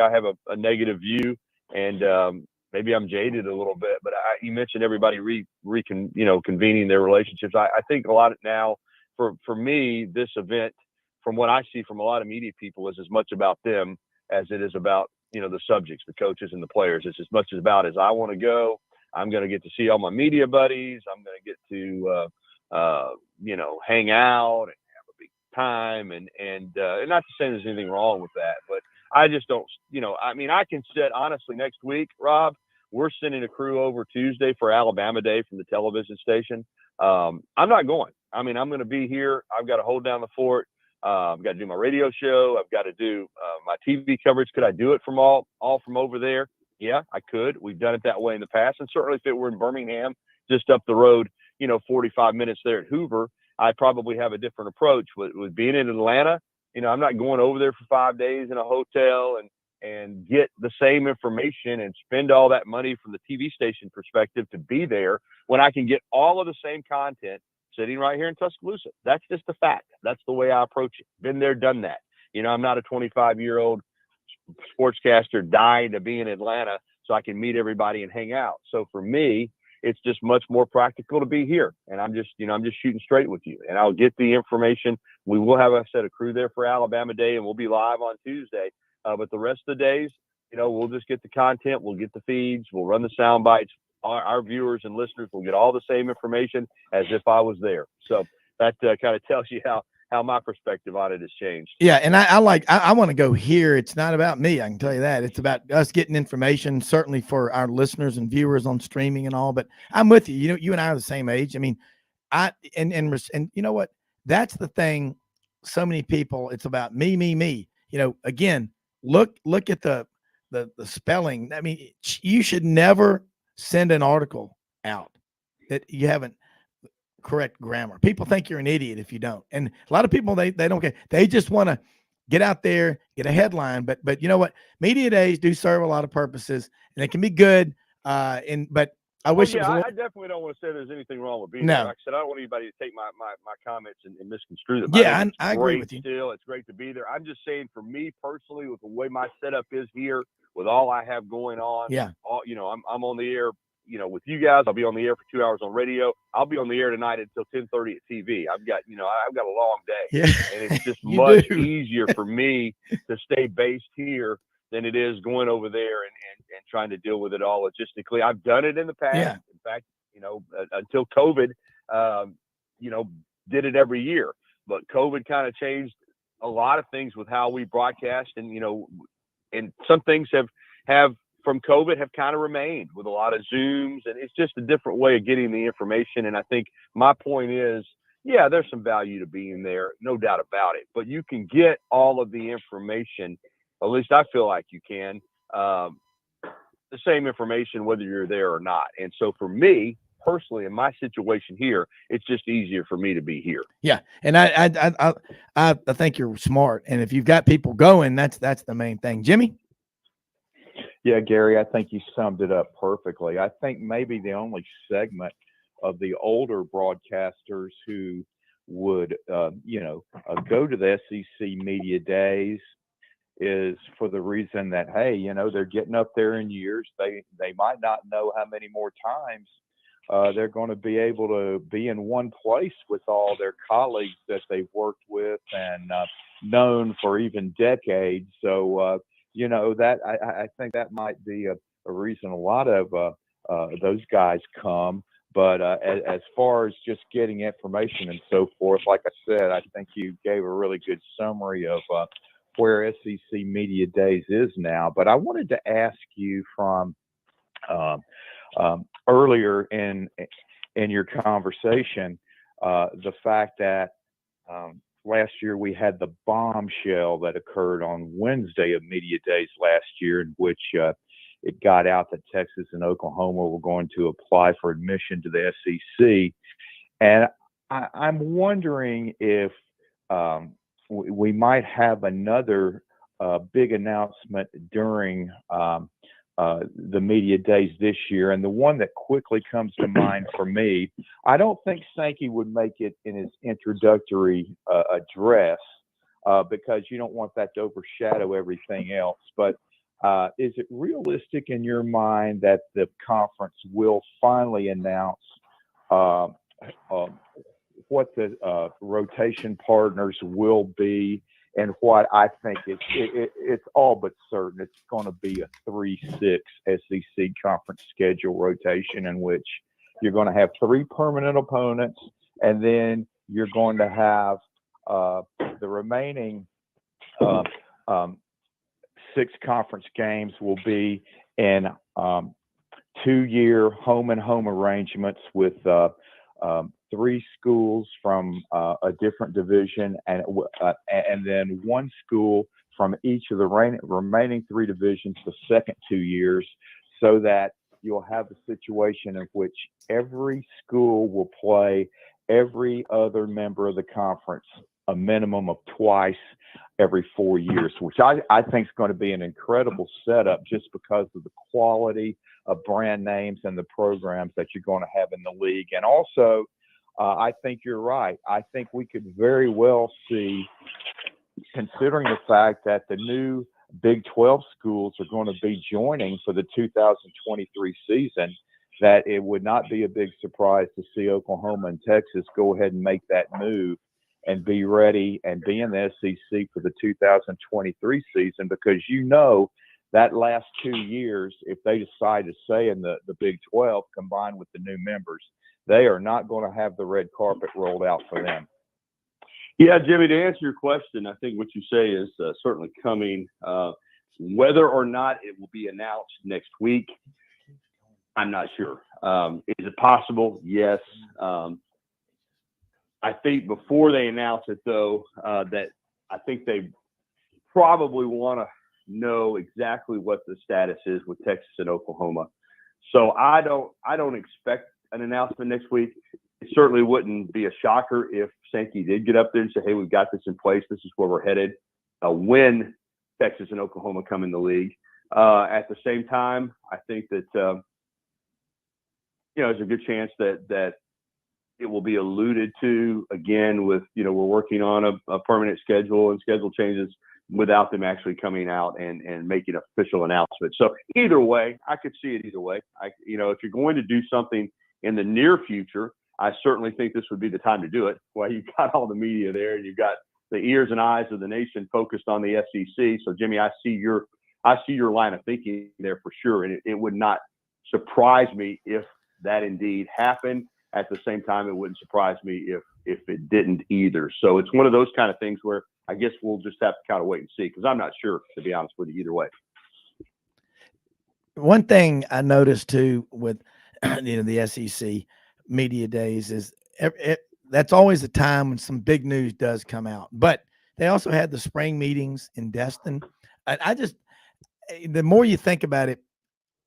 I have a negative view, and maybe I'm jaded a little bit, but you mentioned everybody convening their relationships. I think a lot of now for me, this event, from what I see from a lot of media people, is as much about them as it is about the subjects, the coaches and the players. It's as much about as I want to go. I'm going to get to see all my media buddies. I'm going to get to, hang out and have a big time. And not to say there's anything wrong with that, but I just don't, I can sit honestly next week, Rob, we're sending a crew over Tuesday for Alabama Day from the television station. I'm not going. I'm going to be here. I've got to hold down the fort. I've got to do my radio show. I've got to do my TV coverage. Could I do it from all from over there? Yeah, I could. We've done it that way in the past. And certainly if it were in Birmingham, just up the road, 45 minutes there at Hoover, I'd probably have a different approach. With being in Atlanta, I'm not going over there for 5 days in a hotel and get the same information and spend all that money from the TV station perspective to be there when I can get all of the same content sitting right here in Tuscaloosa. That's just a fact. That's the way I approach it. Been there, done that. I'm not a 25-year-old sportscaster dying to be in Atlanta so I can meet everybody and hang out. So for me, it's just much more practical to be here. And I'm just shooting straight with you. And I'll get the information. We will have a set of crew there for Alabama Day, and we'll be live on Tuesday. But the rest of the days, we'll just get the content. We'll get the feeds. We'll run the sound bites. Our viewers and listeners will get all the same information as if I was there. So that kind of tells you how my perspective on it has changed. Yeah. And I want to go here. It's not about me. I can tell you that. It's about us getting information, certainly for our listeners and viewers on streaming and all, but I'm with you. You and I are the same age. I mean, and you know what, that's the thing. So many people, it's about me. Again, look at the spelling. I mean, you should never send an article out that you haven't correct grammar. People think you're an idiot if you don't. And a lot of people, they don't care. They just want to get out there, get a headline. But you know what? Media days do serve a lot of purposes, and they can be good. But I wish it was I definitely don't want to say there's anything wrong with being No. there. Like I said, I don't want anybody to take my comments and misconstrue them. Yeah, I agree with you. Still, it's great to be there. I'm just saying, for me personally, with the way my setup is here, with all I have going on, I'm on the air. With you guys, I'll be on the air for 2 hours on radio. I'll be on the air tonight until 10:30 at TV. I've got a long day, yeah. and it's just much easier for me to stay based here than it is going over there and trying to deal with it all logistically. I've done it in the past. Yeah. In fact, until COVID, did it every year. But COVID kind of changed a lot of things with how we broadcast, and some things have from COVID have kind of remained with a lot of Zooms, and it's just a different way of getting the information. And I think my point is, yeah, there's some value to being there, no doubt about it, but you can get all of the information, at least I feel like you can, the same information whether you're there or not. And so for me personally, in my situation here, it's just easier for me to be here. Yeah. And I think you're smart. And if you've got people going, that's the main thing. Jimmy? Yeah, Gary, I think you summed it up perfectly. I think maybe the only segment of the older broadcasters who would, go to the SEC media days is for the reason that, hey, they're getting up there in years. They might not know how many more times they're going to be able to be in one place with all their colleagues that they've worked with and known for even decades. So, that I think that might be a reason a lot of those guys come. But as far as just getting information and so forth, like I said, I think you gave a really good summary of where SEC Media Days is now. But I wanted to ask you from earlier in your conversation, the fact that last year we had the bombshell that occurred on Wednesday of Media Days last year, in which it got out that Texas and Oklahoma were going to apply for admission to the SEC. And I'm wondering if we might have another big announcement during the Media Days this year. And the one that quickly comes to mind for me, I don't think Sankey would make it in his introductory address because you don't want that to overshadow everything else. But is it realistic in your mind that the conference will finally announce what the rotation partners will be and what I think it's all but certain it's going to be a 3-6 SEC conference schedule rotation in which you're going to have 3 permanent opponents, and then you're going to have the remaining 6 conference games will be in 2-year home and home arrangements with 3 schools from a different division, and then 1 school from each of the remaining 3 divisions the second 2 years, so that you'll have a situation in which every school will play every other member of the conference a minimum of twice every 4 years, which I think is going to be an incredible setup just because of the quality of brand names and the programs that you're going to have in the league. And also, I think you're right. I think we could very well see, considering the fact that the new Big 12 schools are going to be joining for the 2023 season, that it would not be a big surprise to see Oklahoma and Texas go ahead and make that move and be ready and be in the SEC for the 2023 season, because that last 2 years, if they decide to stay in the Big 12 combined with the new members, they are not going to have the red carpet rolled out for them. Yeah, Jimmy, to answer your question, I think what you say is certainly coming. Whether or not it will be announced next week, I'm not sure. Is it possible? Yes. I think before they announce it, though, that I think they probably want to know exactly what the status is with Texas and Oklahoma. So I don't expect an announcement next week. It certainly wouldn't be a shocker if Sankey did get up there and say, hey, we've got this in place. This is where we're headed when Texas and Oklahoma come in the league. At the same time, I think that, there's a good chance that it will be alluded to again with, we're working on a permanent schedule and schedule changes without them actually coming out and making an official announcement. So either way, I could see it either way. If you're going to do something in the near future, I certainly think this would be the time to do it. Well, you've got all the media there, and you've got the ears and eyes of the nation focused on the SEC. So, Jimmy, I see your line of thinking there for sure, and it would not surprise me if that indeed happened. At the same time, it wouldn't surprise me if it didn't either. So it's one of those kind of things where I guess we'll just have to kind of wait and see, because I'm not sure, to be honest with you, either way. One thing I noticed too with the SEC media days is that's always a time when some big news does come out. But they also had the spring meetings in Destin. The more you think about it,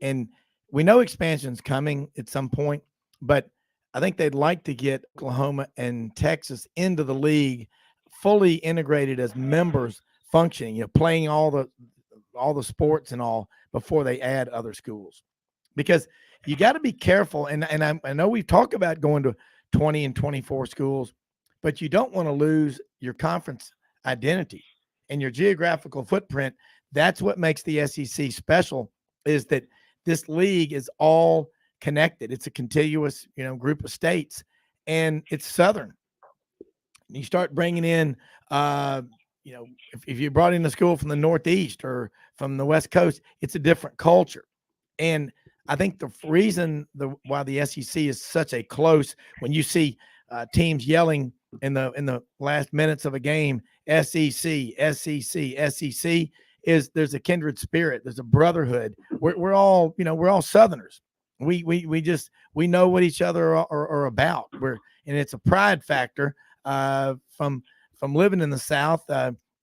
and we know expansion's coming at some point, but I think they'd like to get Oklahoma and Texas into the league fully integrated as members, functioning, playing all the sports and all before they add other schools, because you got to be careful. And I know we've talked about going to 20 and 24 schools, but you don't want to lose your conference identity and your geographical footprint. That's what makes the SEC special, is that this league is all connected. It's a contiguous, group of states, and it's Southern. You start bringing in, if you brought in a school from the Northeast or from the West Coast, it's a different culture. And I think the reason why the SEC is such a close, when you see teams yelling in the last minutes of a game, SEC, SEC, SEC, is there's a kindred spirit. There's a brotherhood. We're all Southerners. We know what each other are about. And it's a pride factor. From living in the South,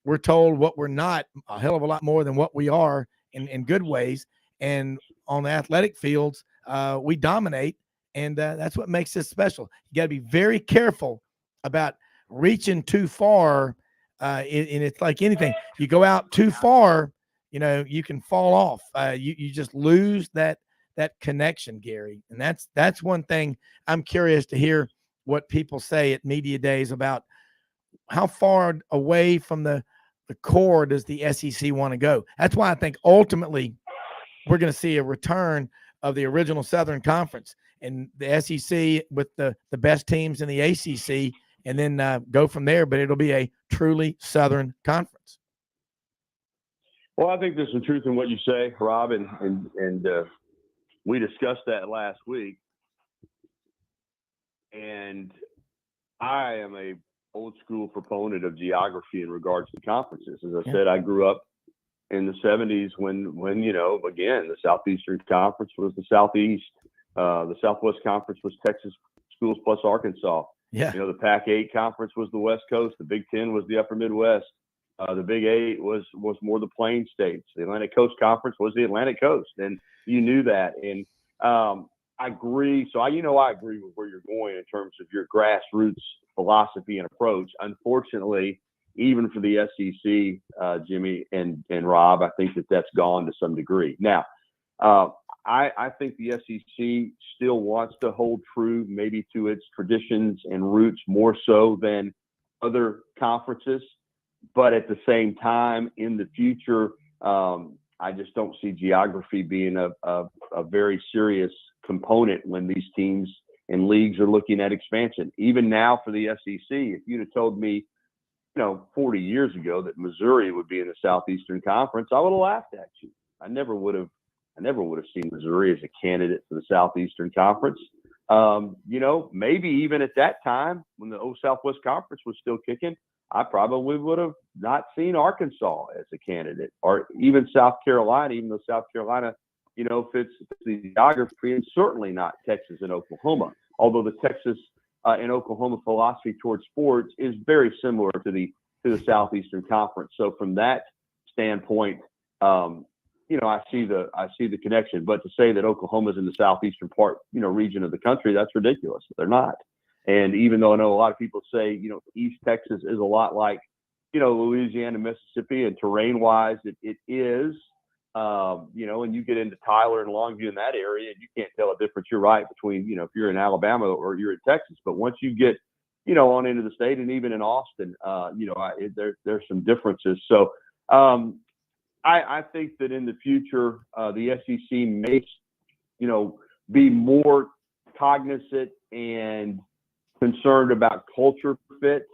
we're told what we're not a hell of a lot more than what we are in good ways. And on the athletic fields, we dominate, and that's what makes this special. You got to be very careful about reaching too far. And it's like anything, you go out too far, you can fall off. You just lose that connection, Gary. And that's one thing I'm curious to hear what people say at media days about how far away from the core does the SEC want to go. That's why I think ultimately we're going to see a return of the original Southern Conference, and the SEC with the best teams in the ACC and then go from there. But it'll be a truly Southern conference. Well, I think there's some truth in what you say, Rob, and we discussed that last week. And I am a old school proponent of geography in regards to conferences. As I said, I grew up in the 70s when again, the Southeastern Conference was the Southeast. The Southwest Conference was Texas schools plus Arkansas. Yeah. The Pac-8 Conference was the West Coast. The Big Ten was the Upper Midwest. The Big 8 was more the Plain States. The Atlantic Coast Conference was the Atlantic Coast, and you knew that. And I agree. So I agree with where you're going in terms of your grassroots philosophy and approach. Unfortunately, even for the SEC, Jimmy and Rob, I think that's gone to some degree. Now, I think the SEC still wants to hold true maybe to its traditions and roots more so than other conferences. But at the same time, in the future, I just don't see geography being a very serious component when these teams and leagues are looking at expansion. Even now for the SEC, if you'd have told me, 40 years ago that Missouri would be in the Southeastern Conference, I would have laughed at you. I never would have seen Missouri as a candidate for the Southeastern Conference. Maybe even at that time when the old Southwest Conference was still kicking, I probably would have not seen Arkansas as a candidate, or even South Carolina, even though South Carolina, fits the geography, and certainly not Texas and Oklahoma. Although the Texas and Oklahoma philosophy towards sports is very similar to the Southeastern Conference. So from that standpoint, I see the connection. But to say that Oklahoma's in the southeastern part, region of the country, that's ridiculous. They're not. And even though I know a lot of people say, East Texas is a lot like, Louisiana, Mississippi, and terrain-wise, it is. And you get into Tyler and Longview in that area, and you can't tell a difference. You're right between, if you're in Alabama or you're in Texas. But once you get, on into the state, and even in Austin, there's some differences. So I think that in the future, the SEC may, be more cognizant and concerned about culture fit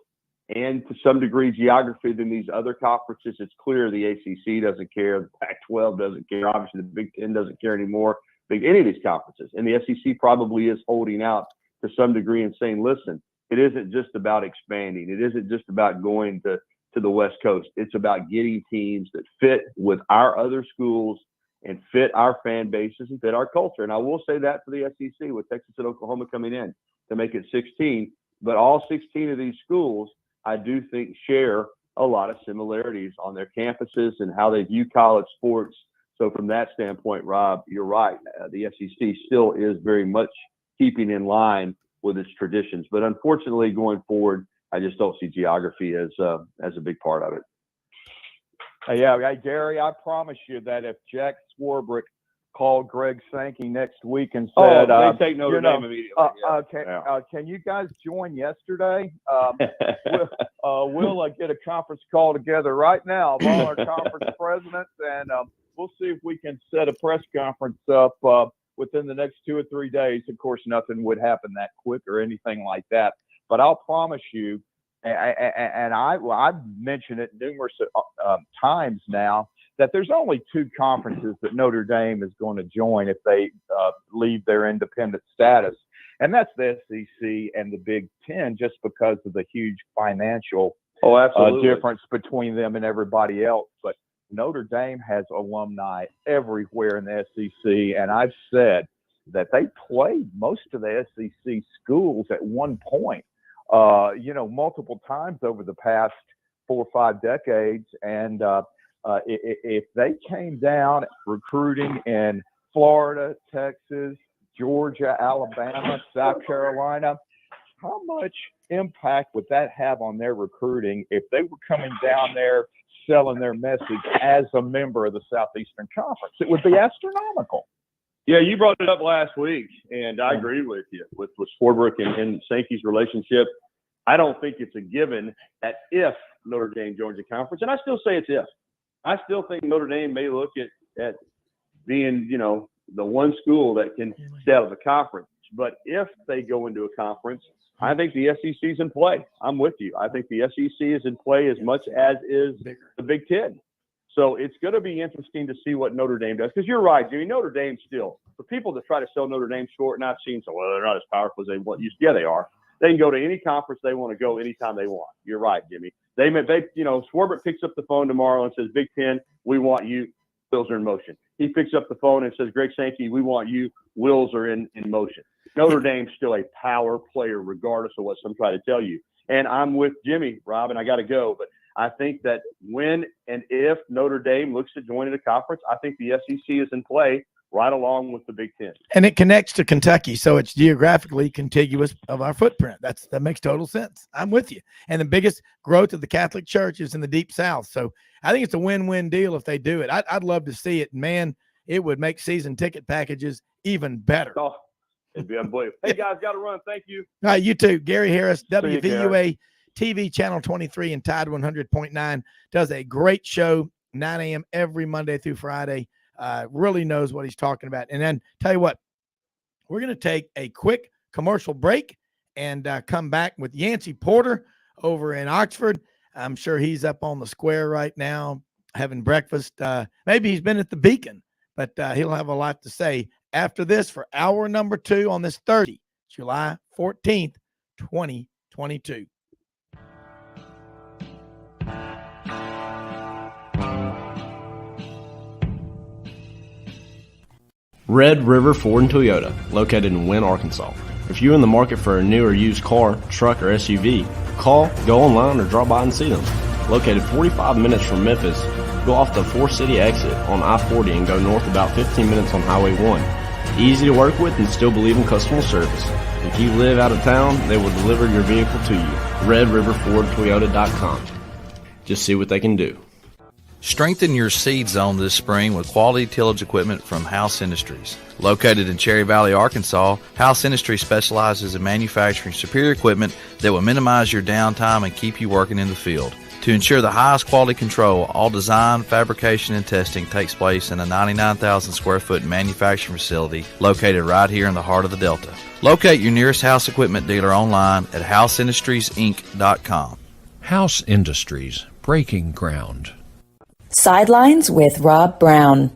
and to some degree geography than these other conferences. It's clear the ACC doesn't care, the Pac-12 doesn't care, obviously the Big Ten doesn't care anymore, any of these conferences. And the SEC probably is holding out to some degree and saying, listen, it isn't just about expanding. It isn't just about going to the West Coast. It's about getting teams that fit with our other schools and fit our fan bases and fit our culture. And I will say that for the SEC with Texas and Oklahoma coming in to make it 16, but all 16 of these schools, I do think, share a lot of similarities on their campuses and how they view college sports. So from that standpoint, Rob, you're right. The SEC still is very much keeping in line with its traditions. But unfortunately, going forward, I just don't see geography as a big part of it. Yeah, Gary, I promise you that if Jack Swarbrick called Greg Sankey next week and said, they take Notre Dame immediately. Can you guys join yesterday? We'll get a conference call together right now of all our conference presidents, and we'll see if we can set a press conference up within the next 2 or 3 days. Of course, nothing would happen that quick or anything like that, but I'll promise you, and I've mentioned it numerous times now, that there's only 2 conferences that Notre Dame is going to join if they leave their independent status, and that's the SEC and the Big Ten, just because of the huge financial difference between them and everybody else. But Notre Dame has alumni everywhere in the SEC, and I've said that they played most of the SEC schools at one point, multiple times over the past 4 or 5 decades, and if they came down recruiting in Florida, Texas, Georgia, Alabama, South Carolina, how much impact would that have on their recruiting if they were coming down there selling their message as a member of the Southeastern Conference? It would be astronomical. Yeah, you brought it up last week, and I agree with you with Swarbrick and Sankey's relationship. I don't think it's a given that if Notre Dame joins the conference, and I still say it's if. I still think Notre Dame may look at being, the one school that can stay out of the conference. But if they go into a conference, I think the SEC is in play. I'm with you. I think the SEC is in play as much as is the Big Ten. So it's going to be interesting to see what Notre Dame does. Because you're right, Jimmy. Notre Dame still, for people that try to sell Notre Dame short, and I've seen, so well, they're not as powerful as they want. Yeah, they are. They can go to any conference they want to go anytime they want. You're right, Jimmy. They Swarbrick picks up the phone tomorrow and says, Big Ten, we want you. Wheels are in motion. He picks up the phone and says, Greg Sankey, we want you. Wheels are in motion. Notre Dame's still a power player, regardless of what some try to tell you. And I'm with Jimmy, Rob, and I got to go. But I think that when and if Notre Dame looks at joining a conference, I think the SEC is in play right along with the Big Ten. And it connects to Kentucky, so it's geographically contiguous of our footprint. That makes total sense. I'm with you. And the biggest growth of the Catholic Church is in the Deep South. So I think it's a win-win deal if they do it. I'd love to see it. Man, it would make season ticket packages even better. Oh, it'd be unbelievable. Hey, guys, got to run. Thank you. All right, you too. Gary Harris, you, WVUA TV Channel 23 and Tide 100.9, does a great show, 9 a.m. every Monday through Friday. Really knows what he's talking about. And then tell you what, we're going to take a quick commercial break and come back with Yancey Porter over in Oxford. I'm sure he's up on the square right now having breakfast. Maybe he's been at the Beacon, but he'll have a lot to say after this for hour number 2 on this Thursday, July 14th, 2022. Red River Ford and Toyota, located in Wynne, Arkansas. If you're in the market for a new or used car, truck, or SUV, call, go online, or drop by and see them. Located 45 minutes from Memphis, go off the 4-city exit on I-40 and go north about 15 minutes on Highway 1. Easy to work with and still believe in customer service. If you live out of town, they will deliver your vehicle to you. RedRiverFordToyota.com. Just see what they can do. Strengthen your seed zone this spring with quality tillage equipment from House Industries. Located in Cherry Valley, Arkansas, House Industries specializes in manufacturing superior equipment that will minimize your downtime and keep you working in the field. To ensure the highest quality control, all design, fabrication, and testing takes place in a 99,000 square foot manufacturing facility located right here in the heart of the Delta. Locate your nearest House equipment dealer online at houseindustriesinc.com. House Industries, breaking ground. Sidelines with Rob Brown.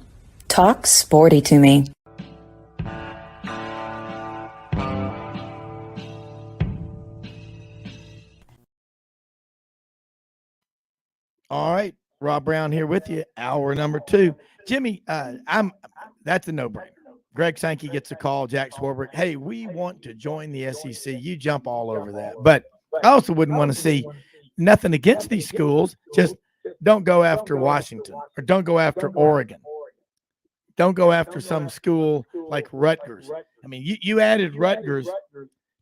Talk sporty to me. All right, Rob Brown here with you. Hour number 2. Jimmy, that's a no-brainer. Greg Sankey gets a call, Jack Swarbrick. Hey, we want to join the SEC. You jump all over that. But I also wouldn't want to see nothing against these schools, just don't go after Washington or don't go after Oregon. Don't go after some school like Rutgers. I mean, you added Rutgers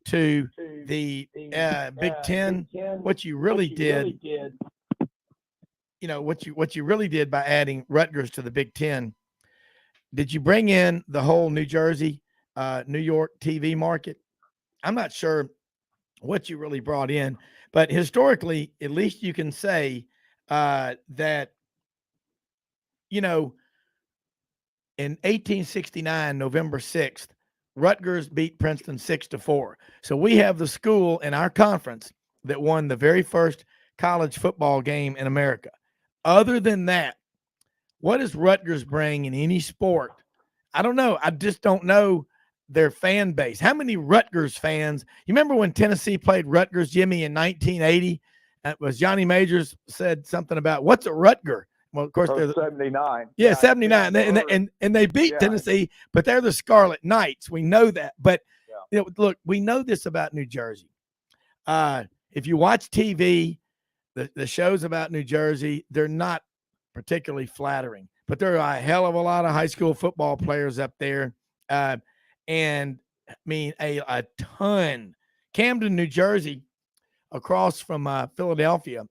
to the Big Ten. What you really did, what you really did by adding Rutgers to the Big Ten, did you bring in the whole New Jersey, New York TV market? I'm not sure what you really brought in, but historically, at least you can say that, in 1869, November 6th, Rutgers beat Princeton 6-4. So we have the school in our conference that won the very first college football game in America. Other than that, what does Rutgers bring in any sport? I don't know. I just don't know their fan base. How many Rutgers fans? You remember when Tennessee played Rutgers, Jimmy, in 1980? It was Johnny Majors said something about what's a Rutger? Well, of course, they're 79. Yeah, 79. And they beat Tennessee, but they're the Scarlet Knights. We know that. But look, we know this about New Jersey. If you watch TV, the shows about New Jersey, they're not particularly flattering. But there are a hell of a lot of high school football players up there. And I mean, a ton. Camden, New Jersey, across from Philadelphia,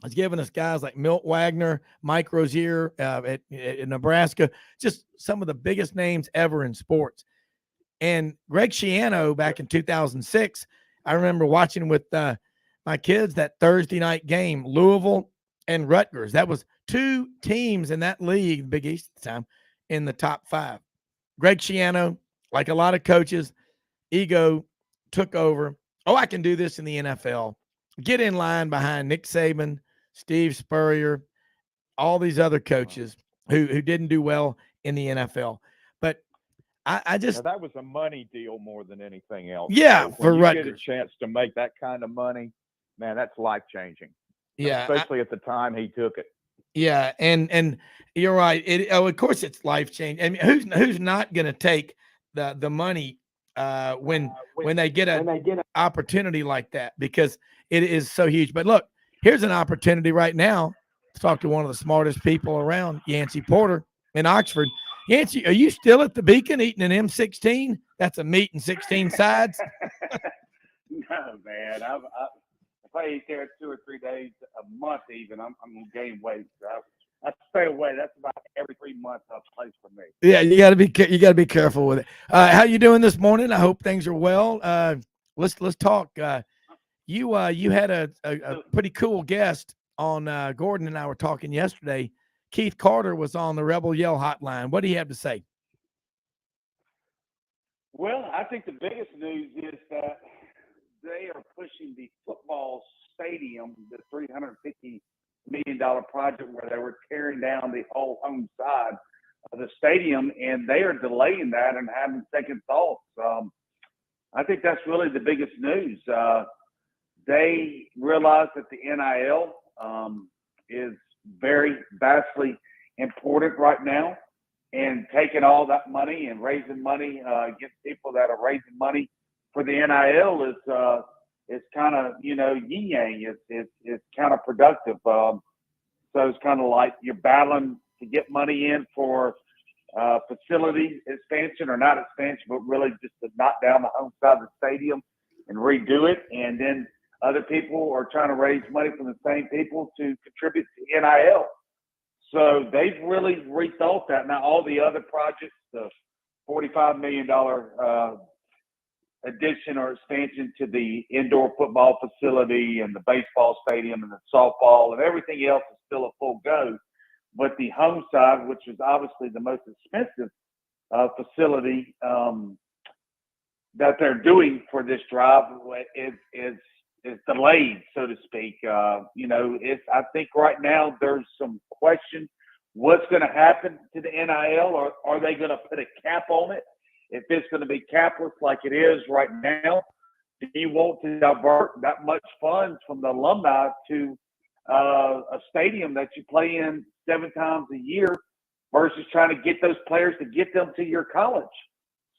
has given us guys like Milt Wagner, Mike Rozier at Nebraska, just some of the biggest names ever in sports. And Greg Schiano back in 2006, I remember watching with my kids that Thursday night game, Louisville and Rutgers. That was 2 teams in that league, Big East at the time, in the top 5. Greg Schiano, like a lot of coaches, ego took over. oh, I can do this in the NFL. Get in line behind Nick Saban, Steve Spurrier, all these other coaches who didn't do well in the NFL. But I just Now, that was a money deal more than anything else. yeah, So for when you get a Rutgers. chance to make that kind of money, man, that's life changing. Yeah, Especially at the time he took it. yeah, and you're right. Of course it's life changing. I mean, who's not going to take the money when they get an opportunity like that, because it is so huge. But look, here's an opportunity right now to talk to one of the smartest people around, Yancey Porter in Oxford. Yancey, are you still at the Beacon eating an M16? That's a meat and 16 sides. No, man. If I eat there 2 or 3 days a month, even I'm gonna gain weight. So I stay away. That's about every 3 months a place for me. Yeah, you got to be careful with it. How you doing this morning? I hope things are well. Let's talk. You had a pretty cool guest on. Gordon and I were talking yesterday. Keith Carter was on the Rebel Yell hotline. What do you have to say? Well, I think the biggest news is that they are pushing the football stadium, the $350 million project where they were tearing down the whole home side of the stadium, and they are delaying that and having second thoughts. I think that's really the biggest news. They realize that the NIL is very vastly important right now, and taking all that money and raising money against people that are raising money for the NIL is kind of, yin yang. It's counterproductive. So it's kind of like you're battling to get money in for facility expansion, or not expansion, but really just to knock down the home side of the stadium and redo it. And then other people are trying to raise money from the same people to contribute to NIL. So they've really rethought that. Now, all the other projects, the $45 million addition or expansion to the indoor football facility and the baseball stadium and the softball and everything else is still a full go. But the home side, which is obviously the most expensive facility that they're doing for this drive, is delayed, so to speak. I think right now there's some question what's going to happen to the NIL, or are they going to put a cap on it? If it's going to be capless like it is right now, do you want to divert that much funds from the alumni to a stadium that you play in 7 times a year versus trying to get those players to get them to your college?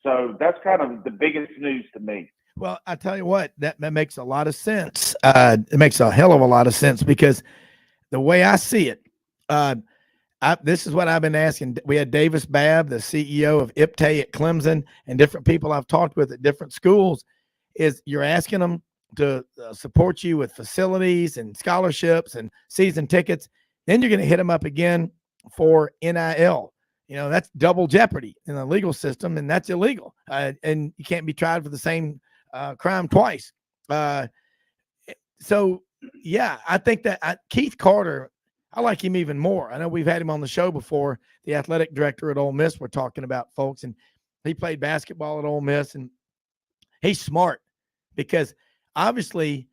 So that's kind of the biggest news to me. Well, I tell you what, that makes a lot of sense. It makes a hell of a lot of sense, because the way I see it, this is what I've been asking. We had Davis Babb, the CEO of IPTAY at Clemson, and different people I've talked with at different schools, is you're asking them to support you with facilities and scholarships and season tickets. Then you're going to hit them up again for NIL. That's double jeopardy in the legal system, and that's illegal. And you can't be tried for the same crime twice. So yeah, I think that Keith Carter, I like him even more. I know we've had him on the show before, the athletic director at Ole Miss. We're talking about, folks, and he played basketball at Ole Miss, and he's smart, because obviously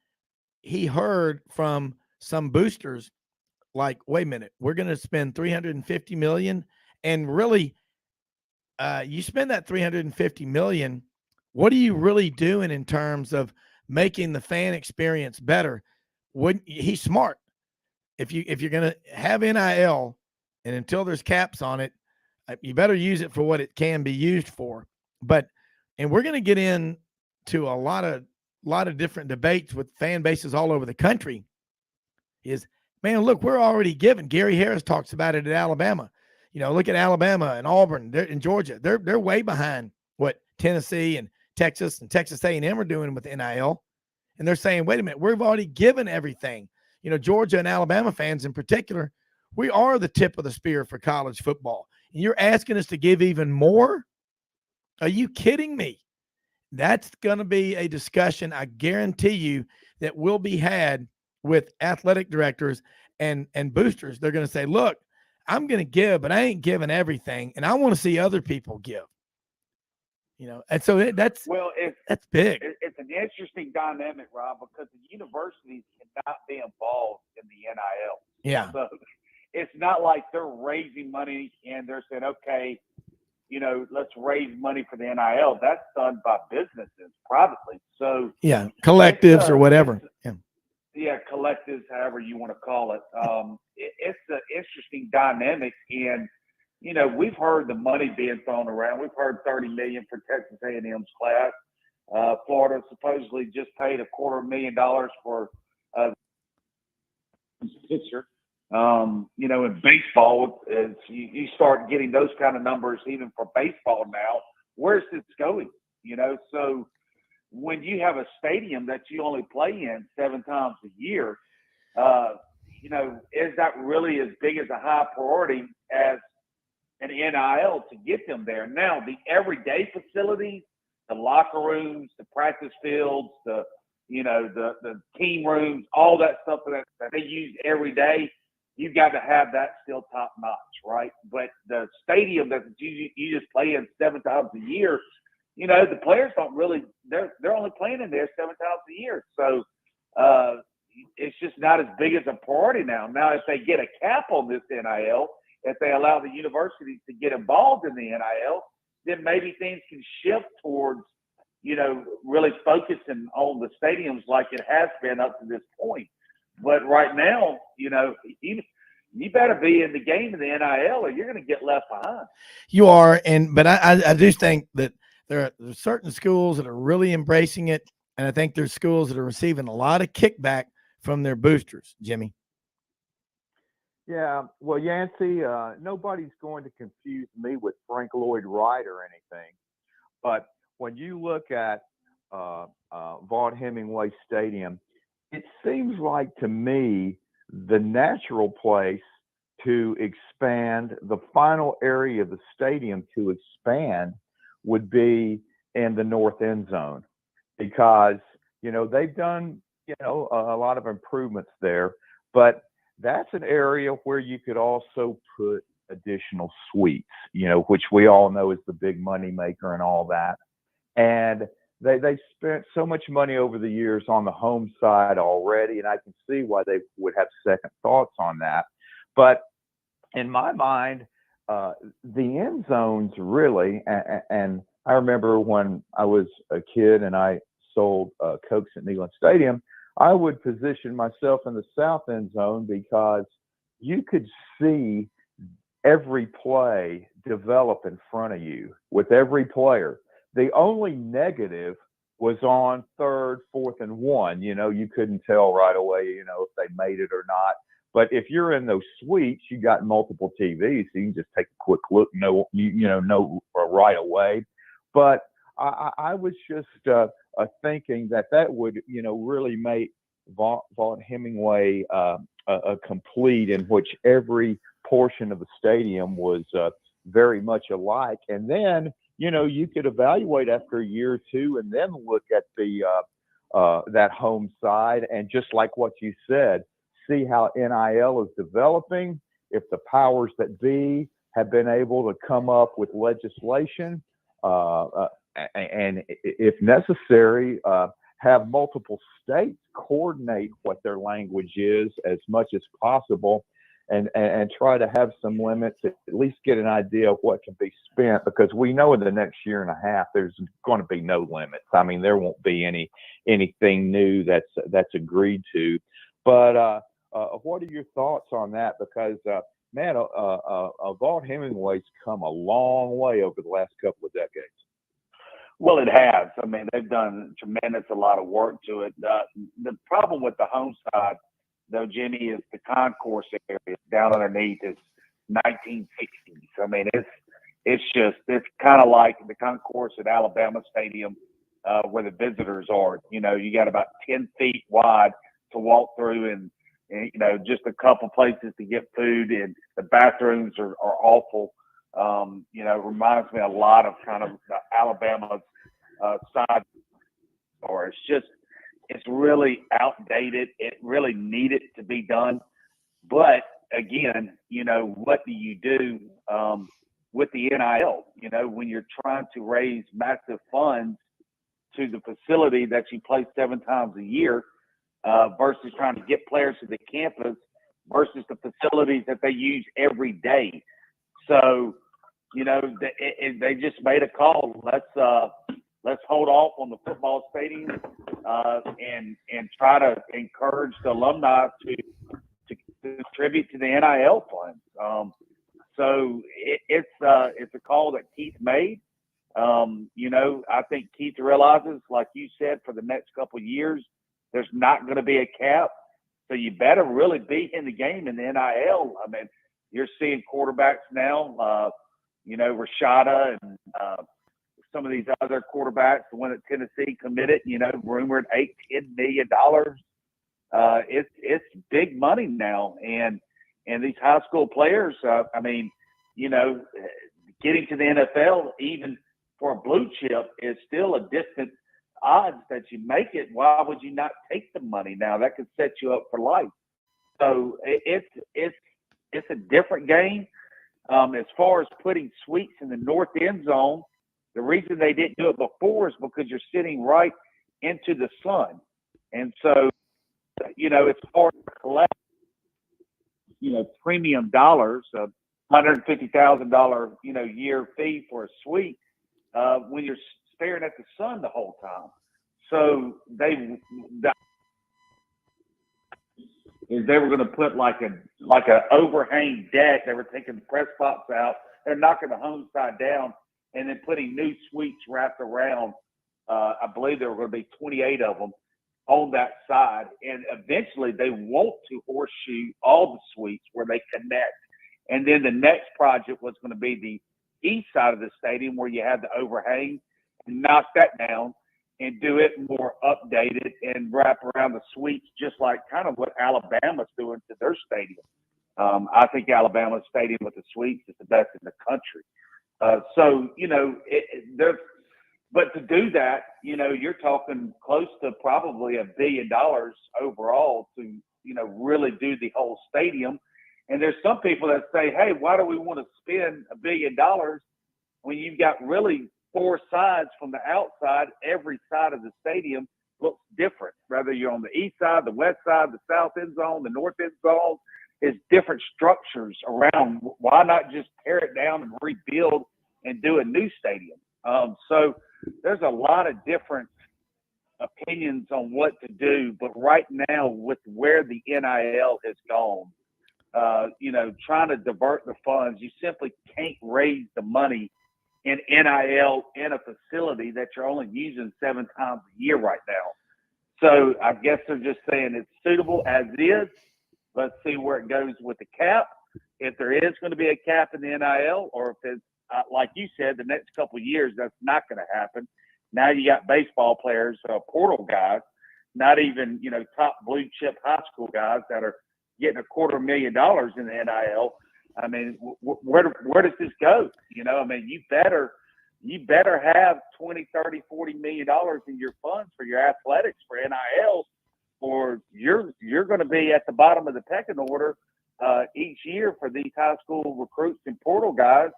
he heard from some boosters like, wait a minute, we're going to spend $350 million, and really, you spend that $350 million. What are you really doing in terms of making the fan experience better? He's smart. If you're going to have NIL, and until there's caps on it, you better use it for what it can be used for. And we're going to get into a lot of different debates with fan bases all over the country. Man, look, we're already giving. Gary Harris talks about it at Alabama. Look at Alabama and Auburn. They're in Georgia. They're way behind what Tennessee and Texas A&M are doing with NIL. And they're saying, wait a minute, we've already given everything. Georgia and Alabama fans in particular, we are the tip of the spear for college football. And you're asking us to give even more? Are you kidding me? That's going to be a discussion, I guarantee you, that will be had with athletic directors and boosters. They're going to say, look, I'm going to give, but I ain't giving everything, and I want to see other people give. And so that's big. It's an interesting dynamic, Rob, because the universities cannot be involved in the NIL. Yeah. So it's not like they're raising money and they're saying, okay, let's raise money for the NIL. That's done by businesses privately. So yeah, collectives or whatever. Yeah, collectives, however you want to call it. It's an interesting dynamic, and we've heard the money being thrown around. We've heard $30 million for Texas A&M's class. Florida supposedly just paid $250,000 for pitcher. In baseball, you start getting those kind of numbers even for baseball now. Where's this going? So when you have a stadium that you only play in 7 times a year, is that really as big as a high priority as an NIL to get them there? Now, the everyday facilities, the locker rooms, the practice fields, the team rooms, all that stuff that they use every day, you've got to have that still top notch, right? But the stadium that you just play in 7 times a year, the players don't really, they're only playing in there 7 times a year. So it's just not as big as a priority now. Now, if they get a cap on this NIL, if they allow the universities to get involved in the NIL, then maybe things can shift towards, really focusing on the stadiums like it has been up to this point. But right now, you better be in the game in the NIL or you're going to get left behind. You are, but I do think that there are certain schools that are really embracing it, and I think there's schools that are receiving a lot of kickback from their boosters, Jimmy. Yeah, well, Yancey, nobody's going to confuse me with Frank Lloyd Wright or anything, but when you look at Vaught Hemingway Stadium, it seems like to me the natural place to expand, the final area of the stadium to expand would be in the north end zone because, they've done, a lot of improvements there, but that's an area where you could also put additional suites, which we all know is the big money maker and all that. And they spent so much money over the years on the home side already, and I can see why they would have second thoughts on that. But in my mind, the end zones really, and I remember when I was a kid and I sold Cokes at Neyland Stadium, I would position myself in the south end zone because you could see every play develop in front of you with every player. The only negative was on 3rd, 4th, and 1. You couldn't tell right away, if they made it or not. But if you're in those suites, you got multiple TVs, so you can just take a quick look, know right away. But I was just thinking that would, really make Vaught Hemingway a complete, in which every portion of the stadium was very much alike. And then, you could evaluate after a year or two and then look at the that home side and just like what you said, see how NIL is developing, if the powers that be have been able to come up with legislation and if necessary, have multiple states coordinate what their language is as much as possible and try to have some limits, at least get an idea of what can be spent, because we know in the next year and a half there's going to be no limits. I mean, there won't be anything new that's agreed to. But what are your thoughts on that? Because man, Vaught Hemingway's come a long way over the last couple of decades. Well, it has. I mean, they've done a lot of work to it. The problem with the home side, though, Jimmy, is the concourse area down underneath is 1960s. I mean, it's kind of like the concourse at Alabama Stadium where the visitors are. You got about 10 feet wide to walk through and just a couple places to get food, and the bathrooms are awful. Reminds me a lot of kind of the Alabama side, or it's really outdated. It really needed to be done. But again, what do you do with the NIL? When you're trying to raise massive funds to the facility that you play 7 times a year versus trying to get players to the campus versus the facilities that they use every day. So, they just made a call. Let's hold off on the football stadium and try to encourage the alumni to contribute to the NIL funds. So it's a call that Keith made. I think Keith realizes, like you said, for the next couple of years, there's not going to be a cap. So you better really be in the game in the NIL. I mean, you're seeing quarterbacks now, Rashada and some of these other quarterbacks, the one at Tennessee committed, rumored $8-10 million. It's big money now. And these high school players, getting to the NFL, even for a blue chip, is still a distant odds that you make it. Why would you not take the money now? That could set you up for life. So it's a different game. As far as putting suites in the north end zone, the reason they didn't do it before is because you're sitting right into the sun. And so, it's hard to collect, premium dollars, $150,000, year fee for a suite when you're staring at the sun the whole time. So they were going to put like a overhang deck. They were taking the press box out, they're knocking the home side down, and then putting new suites wrapped around. I believe there were going to be 28 of them on that side, and eventually they want to horseshoe all the suites where they connect. And then the next project was going to be the east side of the stadium where you had the overhang, and knock that down and do it more updated and wrap around the suites, just like kind of what Alabama's doing to their stadium. I think Alabama's stadium with the suites is the best in the country. But to do that, you're talking close to probably $1 billion overall to, really do the whole stadium. And there's some people that say, hey, why do we want to spend $1 billion when you've got really 4 sides from the outside? Every side of the stadium looks different, whether you're on the east side, the west side, the south end zone, the north end zone. Is different structures around. Why not just tear it down and rebuild and do a new stadium? So there's a lot of different opinions on what to do. But right now, with where the NIL has gone, trying to divert the funds, you simply can't raise the money in NIL in a facility that you're only using 7 times a year right now. So I guess they're just saying it's suitable as is. Let's see where it goes with the cap. If there is going to be a cap in the NIL, or if it's, like you said, the next couple of years, that's not going to happen. Now you got baseball players, portal guys, not even, top blue chip high school guys that are getting $250,000 in the NIL. I mean, where does this go? You better have 20, 30, $40 million in your funds for your athletics for NIL, or you're going to be at the bottom of the pecking order each year for these high school recruits and portal guys,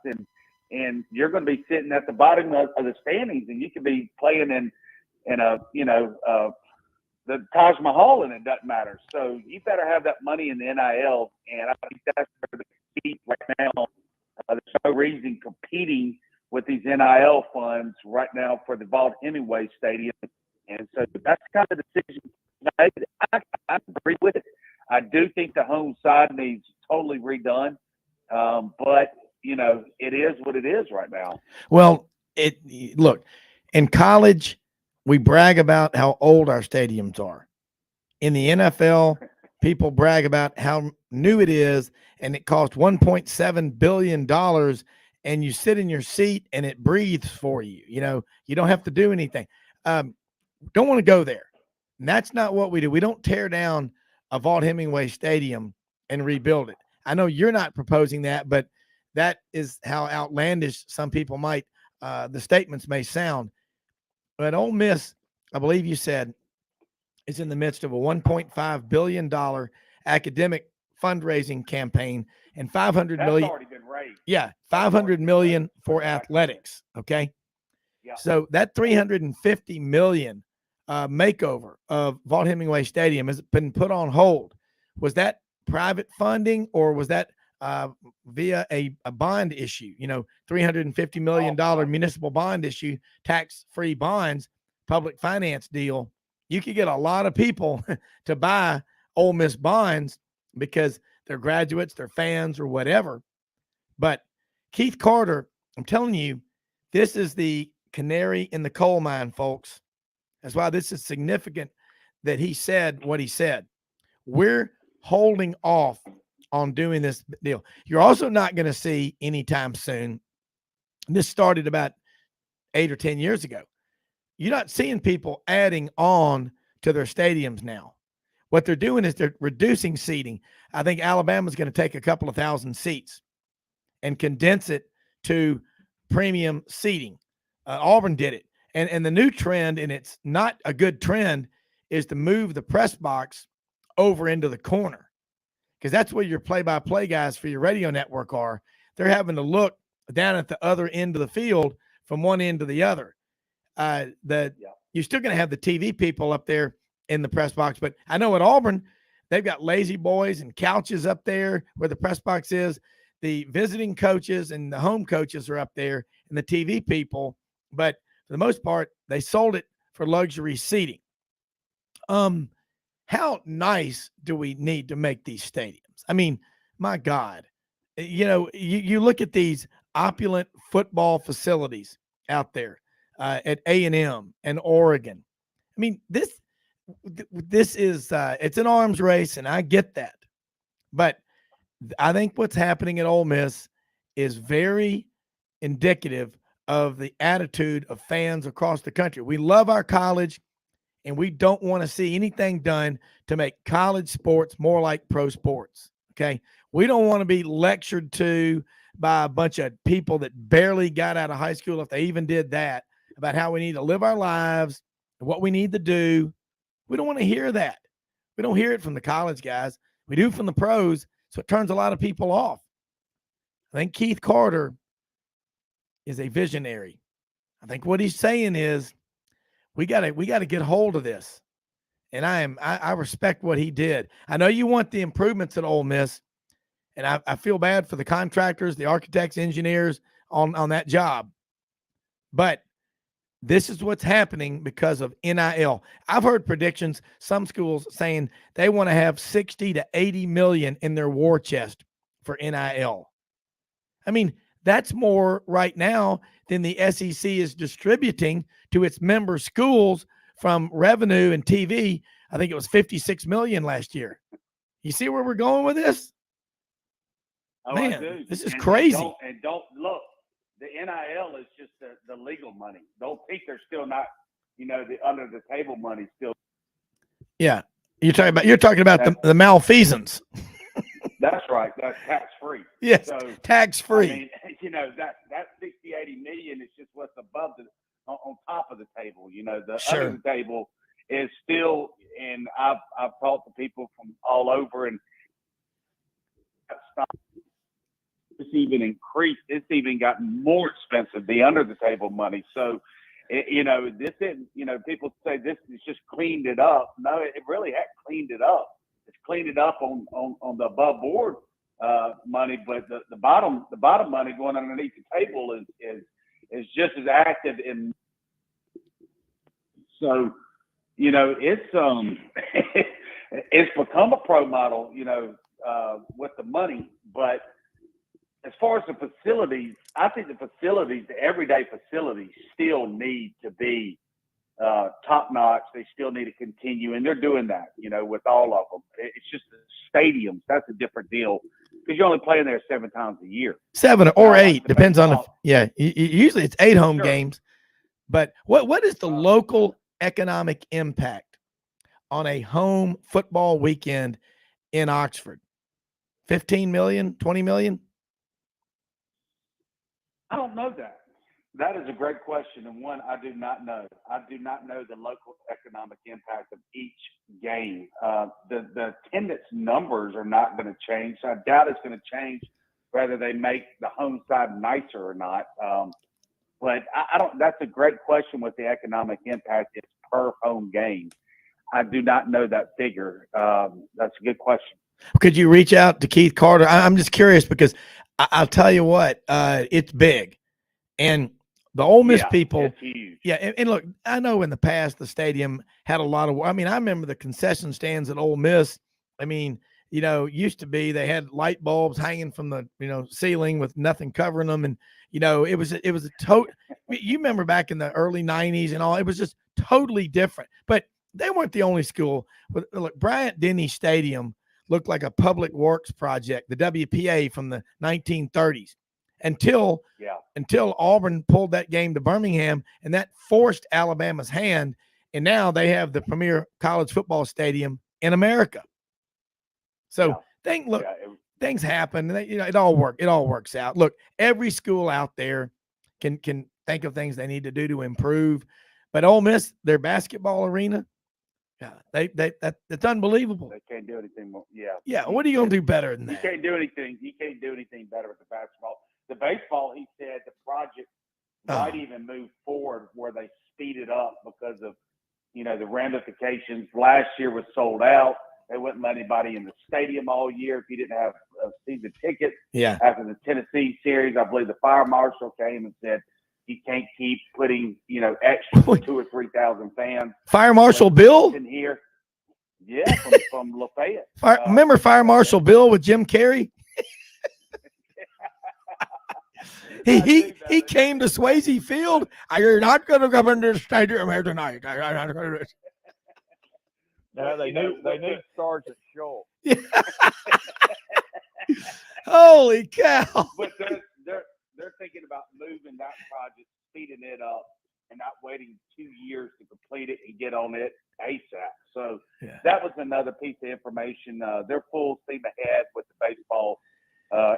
and you're going to be sitting at the bottom of the standings, and you could be playing in a the Taj Mahal, and it doesn't matter. So you better have that money in the NIL, and I think that's where the key right now. There's no reason competing with these NIL funds right now for the Vaught Hemingway Stadium, and so that's kind of the decision made. I agree with it. I do think the home side needs totally redone, but it is what it is right now. Well, look, in college, we brag about how old our stadiums are. In the NFL, people brag about how new it is, and it cost $1.7 billion, and you sit in your seat and it breathes for you. You don't have to do anything. Don't want to go there. And that's not what we do. We don't tear down a Vaught Hemingway Stadium and rebuild it. I know you're not proposing that, but that is how outlandish some people might, the statements may sound. But Ole Miss, I believe you said, is in the midst of a $1.5 billion academic fundraising campaign and $500 million. Already been raised. Yeah, $500 million for athletics. Okay. So that 350 million makeover of Vaught Hemingway Stadium has been put on hold. Was that private funding, or was that via a bond issue? $350 million municipal bond issue, tax-free bonds, public finance deal. You could get a lot of people to buy Ole Miss bonds because they're graduates, they're fans, or whatever. But Keith Carter, I'm telling you, this is the canary in the coal mine, folks. That's why this is significant that he said what he said. We're holding off on doing this deal. You're also not going to see anytime soon. This started about 8 or 10 years ago. You're not seeing people adding on to their stadiums now. What they're doing is they're reducing seating. I think Alabama's going to take a couple of thousand seats and condense it to premium seating. Auburn did it. And the new trend, and it's not a good trend, is to move the press box over into the corner, because that's where your play-by-play guys for your radio network are. They're having to look down at the other end of the field from one end to the other. You're still going to have the TV people up there in the press box, but I know at Auburn, they've got lazy boys and couches up there where the press box is. The visiting coaches and the home coaches are up there, and the TV people, but for the most part, they sold it for luxury seating. How nice do we need to make these stadiums? I mean, my God, you look at these opulent football facilities out there at A&M and Oregon. I mean, this is it's an arms race, and I get that, but I think what's happening at Ole Miss is very indicative of the attitude of fans across the country. We love our college, and we don't want to see anything done to make college sports more like pro sports, okay? We don't want to be lectured to by a bunch of people that barely got out of high school, if they even did that, about how we need to live our lives and what we need to do. We don't want to hear that. We don't hear it from the college guys. We do from the pros, so it turns a lot of people off. I think Keith Carter is a visionary. I think what he's saying is we got to get hold of this. And I respect what he did. I know you want the improvements at Ole Miss, and I feel bad for the contractors, the architects, engineers on that job. But this is what's happening because of NIL. I've heard predictions, some schools saying they want to have 60 to 80 million in their war chest for NIL. I mean, that's more right now than the SEC is distributing to its member schools from revenue and TV. I think it was 56 million last year. You see where we're going with this? Oh, man, this is and crazy. Don't look. The NIL is just the legal money. Don't think they're still not, the under the table money still. Yeah, you're talking about the malfeasance. That's right. That's tax free. Yes, so, tax free. I mean, that 60, 80 million is just what's above on top of the table. The Sure. under the table is still, and I've talked to people from all over, and it's even increased. It's even gotten more expensive, the under the table money. So, this isn't, people say this has just cleaned it up. No, it really has cleaned it up. It's cleaned it up on the above board money, but the bottom money going underneath the table is just as active. And so, it's it's become a pro model, with the money. But as far as the facilities, I think the everyday facilities still need to be top notch. They still need to continue, and they're doing that, with all of them. It's just the stadiums. That's a different deal because you're only playing there 7 times a year. 7 or 8, depends on usually it's 8 home games. But what is the local economic impact on a home football weekend in Oxford? 15 million, 20 million? I don't know that. That is a great question, and one I do not know. I do not know the local economic impact of each game. The attendance numbers are not going to change, so I doubt it's going to change whether they make the home side nicer or not. But I don't. That's a great question. What the economic impact is per home game. I do not know that figure. That's a good question. Could you reach out to Keith Carter? I'm just curious because I'll tell you what, it's big, and the Ole Miss people, it's huge. yeah. And look, I know in the past the stadium had a lot of. I mean, I remember the concession stands at Ole Miss. I mean, used to be they had light bulbs hanging from the ceiling with nothing covering them, and it was a total. You remember back in the early '90s and all, it was just totally different. But they weren't the only school. But look, Bryant-Denny Stadium looked like a public works project, the WPA from the 1930s, until Auburn pulled that game to Birmingham, and that forced Alabama's hand, and now they have the premier college football stadium in America. So things happen. It all works out. Look, every school out there can think of things they need to do to improve, but Ole Miss, their basketball arena, that's unbelievable. They can't do anything more. Yeah. Yeah. What are you gonna do better than that? You can't do anything. You can't do anything better with the basketball. The baseball, he said, the project might even move forward where they speed it up because of the ramifications. Last year was sold out. They wouldn't let anybody in the stadium all year if you didn't have a season ticket. Yeah. After the Tennessee series, I believe the fire marshal came and said you can't keep putting extra for 2,000 or 3,000 fans. Fire Marshal Bill in here. Yeah, from Lafayette. Remember Fire Marshal Bill with Jim Carrey? He came to Swayze Field. You're not going to come into the stadium here tonight. No, they knew Sergeant Schultz. Yeah. Holy cow! But they're thinking about moving that project, speeding it up, and not waiting 2 years to complete it and get on it ASAP. So that was another piece of information. They're full steam ahead with the baseball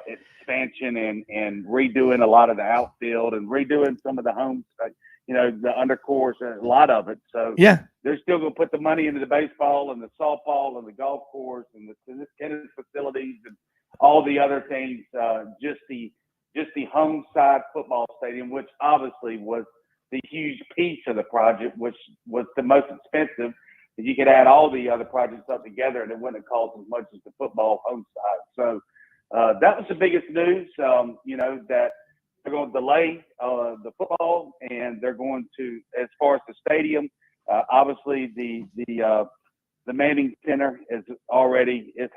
expansion and redoing a lot of the outfield and redoing some of the homes, the undercourse, a lot of it. So they're still going to put the money into the baseball and the softball and the golf course and the tennis facilities and all the other things. Just the home side football stadium, which obviously was the huge piece of the project, which was the most expensive. You could add all the other projects up together and it wouldn't have cost as much as the football home side. So that was the biggest news, that they're going to delay the football and they're going to, as far as the stadium, obviously the Manning Center is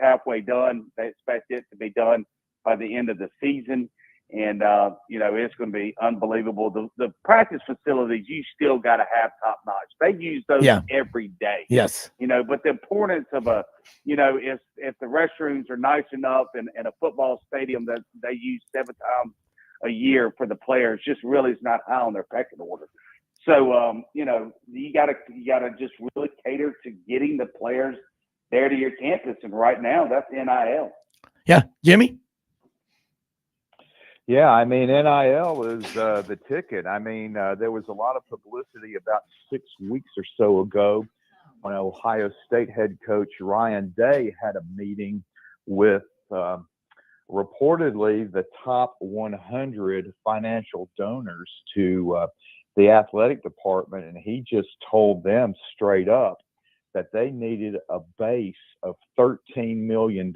halfway done. They expect it to be done by the end of the season. And, it's going to be unbelievable. The practice facilities, you still got to have top notch. They use those every day. Yes. But the importance of if the restrooms are nice enough and a football stadium that they use 7 times a year for the players just really is not high on their pecking order. So, you gotta just really cater to getting the players there to your campus. And right now that's NIL. Yeah. Jimmy? Yeah, I mean, NIL is the ticket. I mean, there was a lot of publicity about 6 weeks or so ago when Ohio State head coach Ryan Day had a meeting with reportedly the top 100 financial donors to the athletic department, and he just told them straight up that they needed a base of $13 million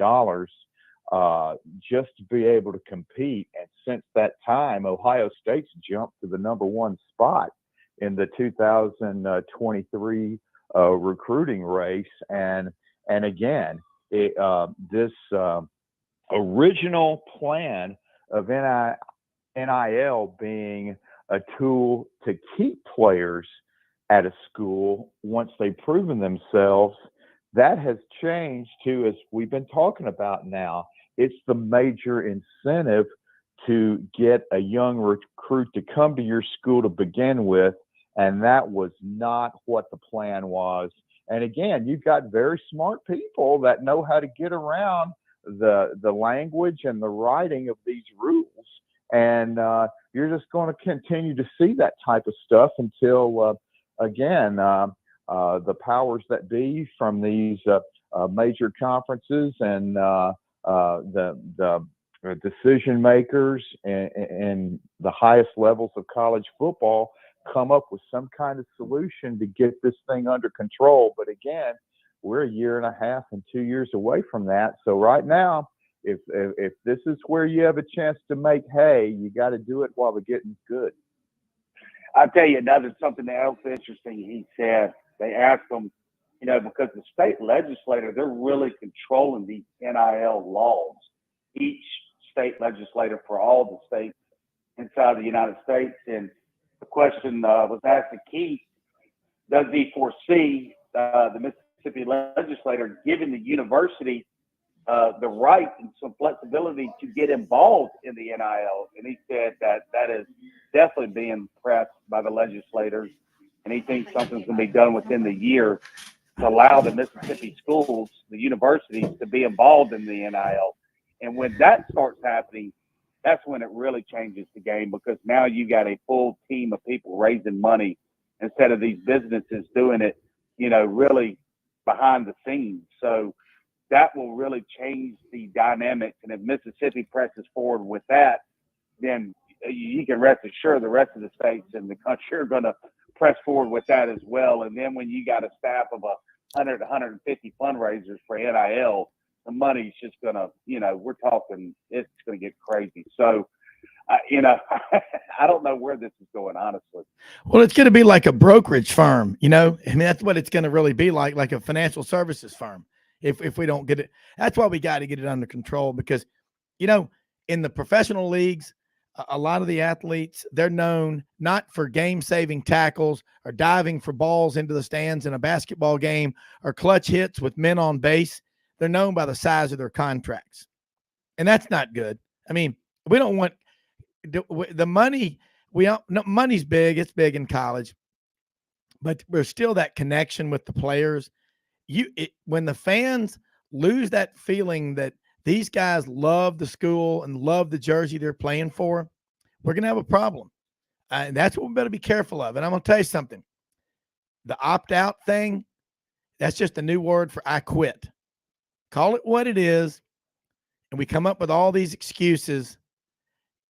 just to be able to compete. And since that time, Ohio State's jumped to the number 1 spot in the 2023 recruiting race. And again, this original plan of NIL being a tool to keep players at a school once they've proven themselves, that has changed to, as we've been talking about now, it's the major incentive to get a young recruit to come to your school to begin with. And that was not what the plan was. And again, you've got very smart people that know how to get around the language and the writing of these rules. And you're just going to continue to see that type of stuff until, again, the powers that be from these major conferences and the decision makers and the highest levels of college football come up with some kind of solution to get this thing under control. But again, we're a year and a half and 2 years away from that. So right now, if this is where you have a chance to make hay, you got to do it while the getting's good. I'll tell you something else interesting he said. They asked him, because the state legislator, they're really controlling these NIL laws. Each state legislator for all the states inside the United States. And the question was asked to Keith, does he foresee the Mississippi legislator giving the university the right and some flexibility to get involved in the NIL? And he said that is definitely being pressed by the legislators, and he thinks something's going to be done within the year to allow the Mississippi schools, the universities, to be involved in the NIL. And when that starts happening, that's when it really changes the game, because now you got a full team of people raising money instead of these businesses doing it, really behind the scenes. So that will really change the dynamics. And if Mississippi presses forward with that, then you can rest assured the rest of the states in the country are going to press forward with that as well. And then when you got a staff of 100 to 150 fundraisers for NIL, the money's just going to, we're talking, it's going to get crazy. So, I don't know where this is going, honestly. Well, it's going to be like a brokerage firm, that's what it's going to really be like a financial services firm. If we don't get it, that's why we got to get it under control, because, in the professional leagues, a lot of the athletes, they're known not for game-saving tackles or diving for balls into the stands in a basketball game or clutch hits with men on base. They're known by the size of their contracts. And that's not good. I mean, we don't want the money. Money's big. It's big in college. But there's still that connection with the players. When the fans lose that feeling that these guys love the school and love the jersey they're playing for, we're going to have a problem. And that's what we better be careful of. And I'm going to tell you something. The opt-out thing, that's just a new word for I quit. Call it what it is. And we come up with all these excuses.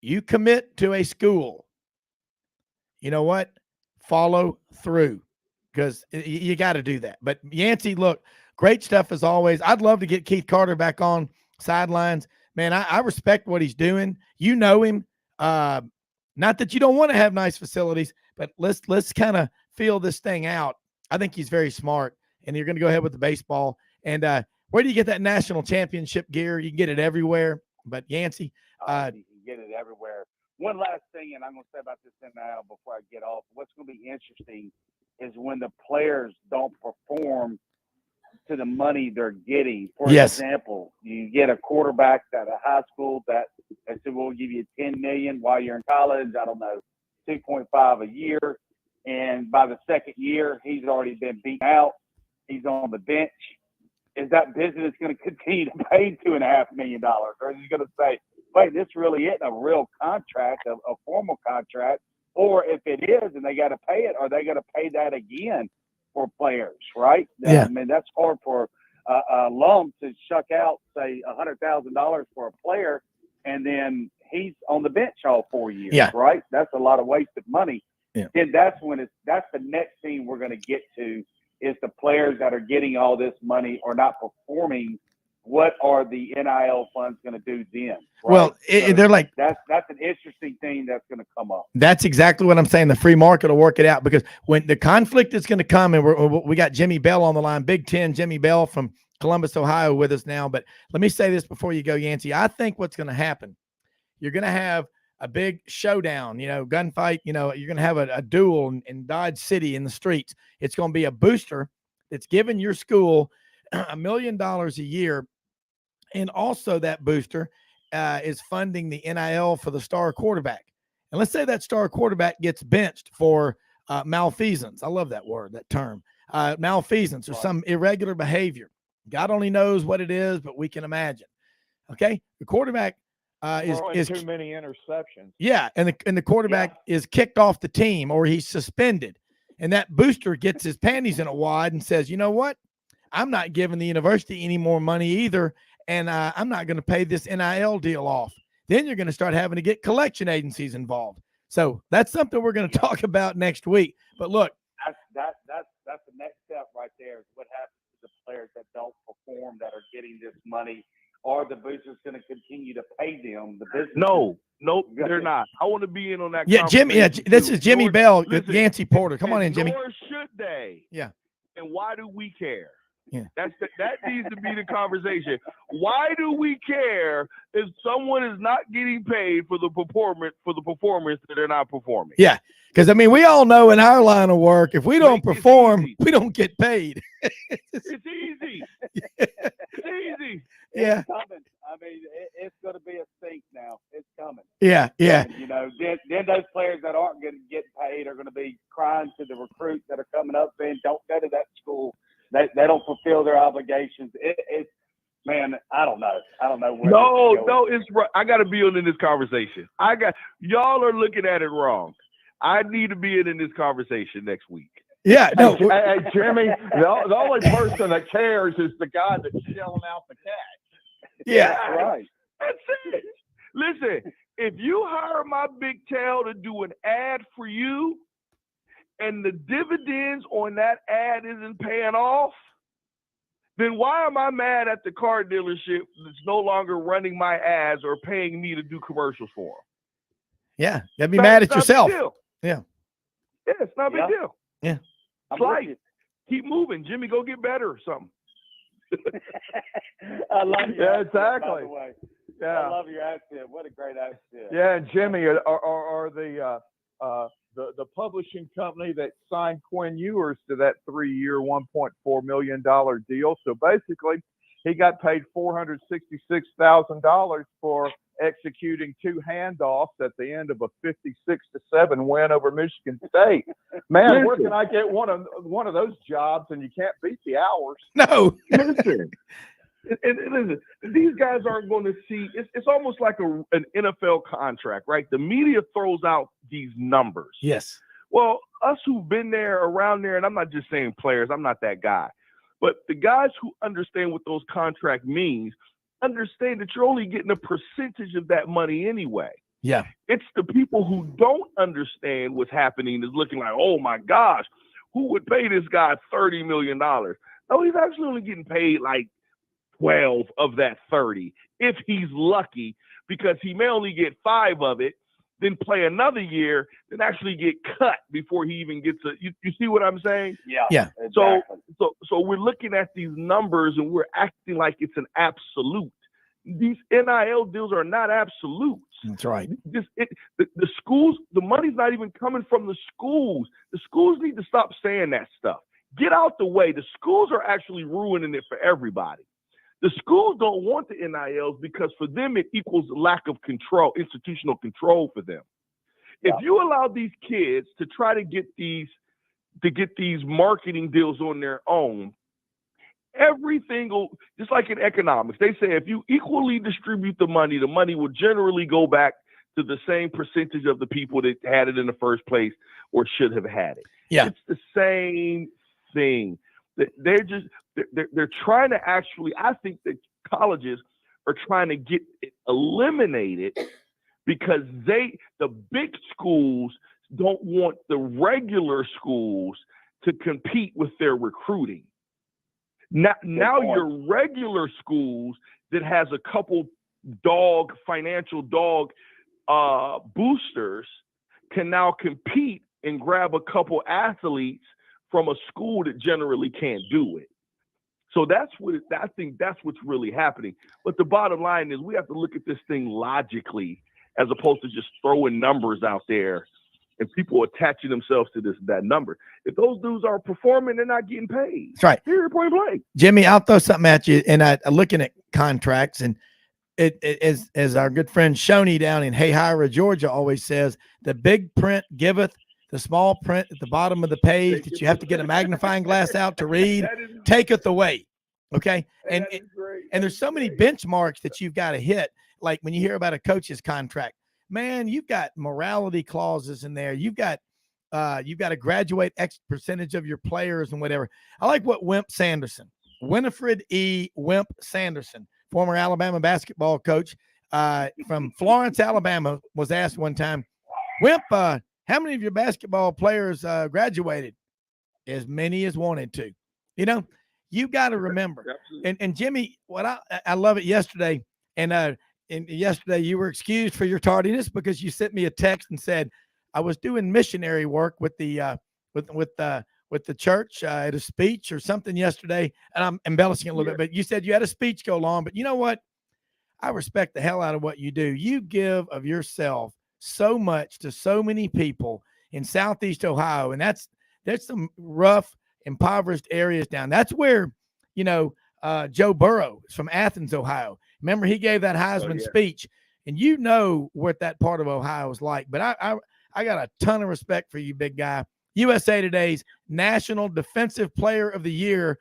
You commit to a school. You know what? Follow through, because you got to do that. But Yancey, look, great stuff as always. I'd love to get Keith Carter back on Sidelines. Man, I respect what he's doing. You know him. Not that you don't want to have nice facilities, but let's kind of feel this thing out. I think he's very smart, and you're going to go ahead with the baseball. And where do you get that national championship gear? You can get it everywhere. But Yancey, you can get it everywhere. One last thing, and I'm going to say about this now before I get off. What's going to be interesting is when the players don't perform to the money they're getting. For example, you get a quarterback at a high school that said, we'll give you $10 million while you're in college. I don't know, 2.5 a year. And by the second year, he's already been beaten out. He's on the bench. Is that business going to continue to pay $2.5 million? Or is he going to say, wait, this really isn't a real contract, a formal contract? Or if it is and they got to pay it, are they going to pay that again for players, right? Yeah. I mean, that's hard for a lump to shuck out, say, $100,000 for a player, and then he's on the bench all 4 years, right? That's a lot of wasted money. Yeah. Then that's the next thing we're going to get to, is the players that are getting all this money are not performing. What are the NIL funds going to do then? Right? Well, they're like, that's an interesting thing that's going to come up. That's exactly what I'm saying. The free market will work it out, because when the conflict is going to come, and we got Jimmy Bell on the line, Big Ten, Jimmy Bell from Columbus, Ohio with us now. But let me say this before you go, Yancey. I think what's going to happen, you're going to have a big showdown, gunfight, you're going to have a duel in Dodge City in the streets. It's going to be a booster that's giving your school $1 million a year. And also that booster is funding the NIL for the star quarterback. And let's say that star quarterback gets benched for malfeasance. I love that word, that term. Malfeasance or some irregular behavior. God only knows what it is, but we can imagine. Okay? The quarterback is too many interceptions. Yeah, and the quarterback is kicked off the team, or he's suspended. And that booster gets his panties in a wad and says, you know what? I'm not giving the university any more money either. and I'm not going to pay this NIL deal off. Then you're going to start having to get collection agencies involved. So that's something we're going to talk about next week. But look, that's the next step right there. Is what happens to the players that don't perform, that are getting this money. Are the boosters going to continue to pay them? The business? No, they're not. I want to be in on that. Yeah, Jimmy. Yeah, this is Jimmy Bell with Yancey Porter. Come on in, Jimmy. Nor should they. Yeah. And why do we care? Yeah. That needs to be the conversation. Why do we care if someone is not getting paid for the performance that they're not performing? Yeah, because I mean, we all know in our line of work, if we don't perform, we don't get paid. It's easy. It's easy. Yeah. It's coming. I mean, it's going to be a sink now. It's coming. Yeah, yeah. And, you know, then those players that aren't going to get paid are going to be crying to the recruits that are coming up saying, "Don't go to that school. They don't fulfill their obligations." It's man, I don't know. Where No, it's right. I got to be in this conversation. Y'all are looking at it wrong. I need to be in this conversation next week. Yeah, no. Hey, Jimmy, the only person that cares is the guy that's shelling out the cash. Yeah, right. That's it. Listen, if you hire my big tail to do an ad for you, and the dividends on that ad isn't paying off, then why am I mad at the car dealership that's no longer running my ads or paying me to do commercials for them? Yeah, you'd be mad at yourself. Yeah. Yeah, it's not a big deal. Yeah. It's like, keep moving. Jimmy, go get better or something. I love you. Yeah, exactly. By the way. Yeah. I love your accent. What a great accent. Yeah, and Jimmy, are the publishing company that signed Quinn Ewers to that 3-year, $1.4 million deal. So basically, he got paid $466,000 for executing 2 handoffs at the end of a 56-7 win over Michigan State. Man, where can I get one of those jobs? And you can't beat the hours. No. Listen. And listen, these guys aren't going to see. It's almost like an NFL contract, right? The media throws out these numbers. Yes. Well, us who've been there, around there, and I'm not just saying players, I'm not that guy, but the guys who understand what those contracts means understand that you're only getting a percentage of that money anyway. Yeah. It's the people who don't understand what's happening is looking like, oh my gosh, who would pay this guy $30 million? No, he's actually only getting paid like 12 of that 30 if he's lucky, because he may only get 5 of it, then play another year, then actually get cut before he even gets you see what I'm saying? Yeah. Exactly. So we're looking at these numbers and we're acting like it's an absolute. These NIL deals are not absolutes. That's right. The schools, the money's not even coming from the schools. The schools need to stop saying that stuff. Get out the way. The schools are actually ruining it for everybody. The schools don't want the NILs because for them it equals lack of control, institutional control for them. Yeah. If you allow these kids to try to get these marketing deals on their own, everything will, just like in economics, they say if you equally distribute the money will generally go back to the same percentage of the people that had it in the first place or should have had it. Yeah. It's the same thing. They're trying to actually, I think that colleges are trying to get it eliminated because the big schools don't want the regular schools to compete with their recruiting. Now your regular schools that has a couple financial dog boosters can now compete and grab a couple athletes from a school that generally can't do it. So I think that's what's really happening. But the bottom line is we have to look at this thing logically as opposed to just throwing numbers out there and people attaching themselves to that number. If those dudes are performing, they're not getting paid. That's right. Period, point blank. Jimmy, I'll throw something at you. And I'm looking at contracts, and it as our good friend Shoney down in Hayhira, Georgia always says, the big print giveth, the small print at the bottom of the page that you have to get a magnifying glass out to read, taketh away. Okay. And there's so many benchmarks that you've got to hit. Like when you hear about a coach's contract, man, you've got morality clauses in there. You've got to graduate X percentage of your players and whatever. I like what Winifred E. Wimp Sanderson former Alabama basketball coach from Florence, Alabama, was asked one time, Wimp, how many of your basketball players graduated? As many as wanted to. You got to remember. And Jimmy, what I love it yesterday, and yesterday you were excused for your tardiness because you sent me a text and said I was doing missionary work with the with the church at a speech or something yesterday, and I'm embellishing a little bit, but you said you had a speech go long. But you know what? I respect the hell out of what you do. You give of yourself so much to so many people in Southeast Ohio, and there's some rough, impoverished areas down. That's where, Joe Burrow is from Athens, Ohio. Remember, he gave that Heisman speech, and you know what that part of Ohio is like. But I got a ton of respect for you, big guy. USA Today's National Defensive Player of the Year,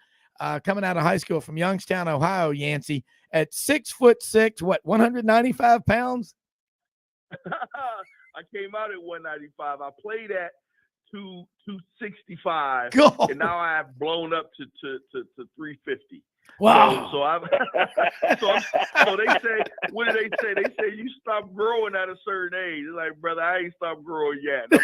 coming out of high school from Youngstown, Ohio, Yancey, at 6'6", 195 pounds? I came out at 195. I played at 265, and now I've blown up to 350. Wow. So they say, what do they say? They say you stop growing at a certain age. It's like, brother, I ain't stopped growing yet. I'm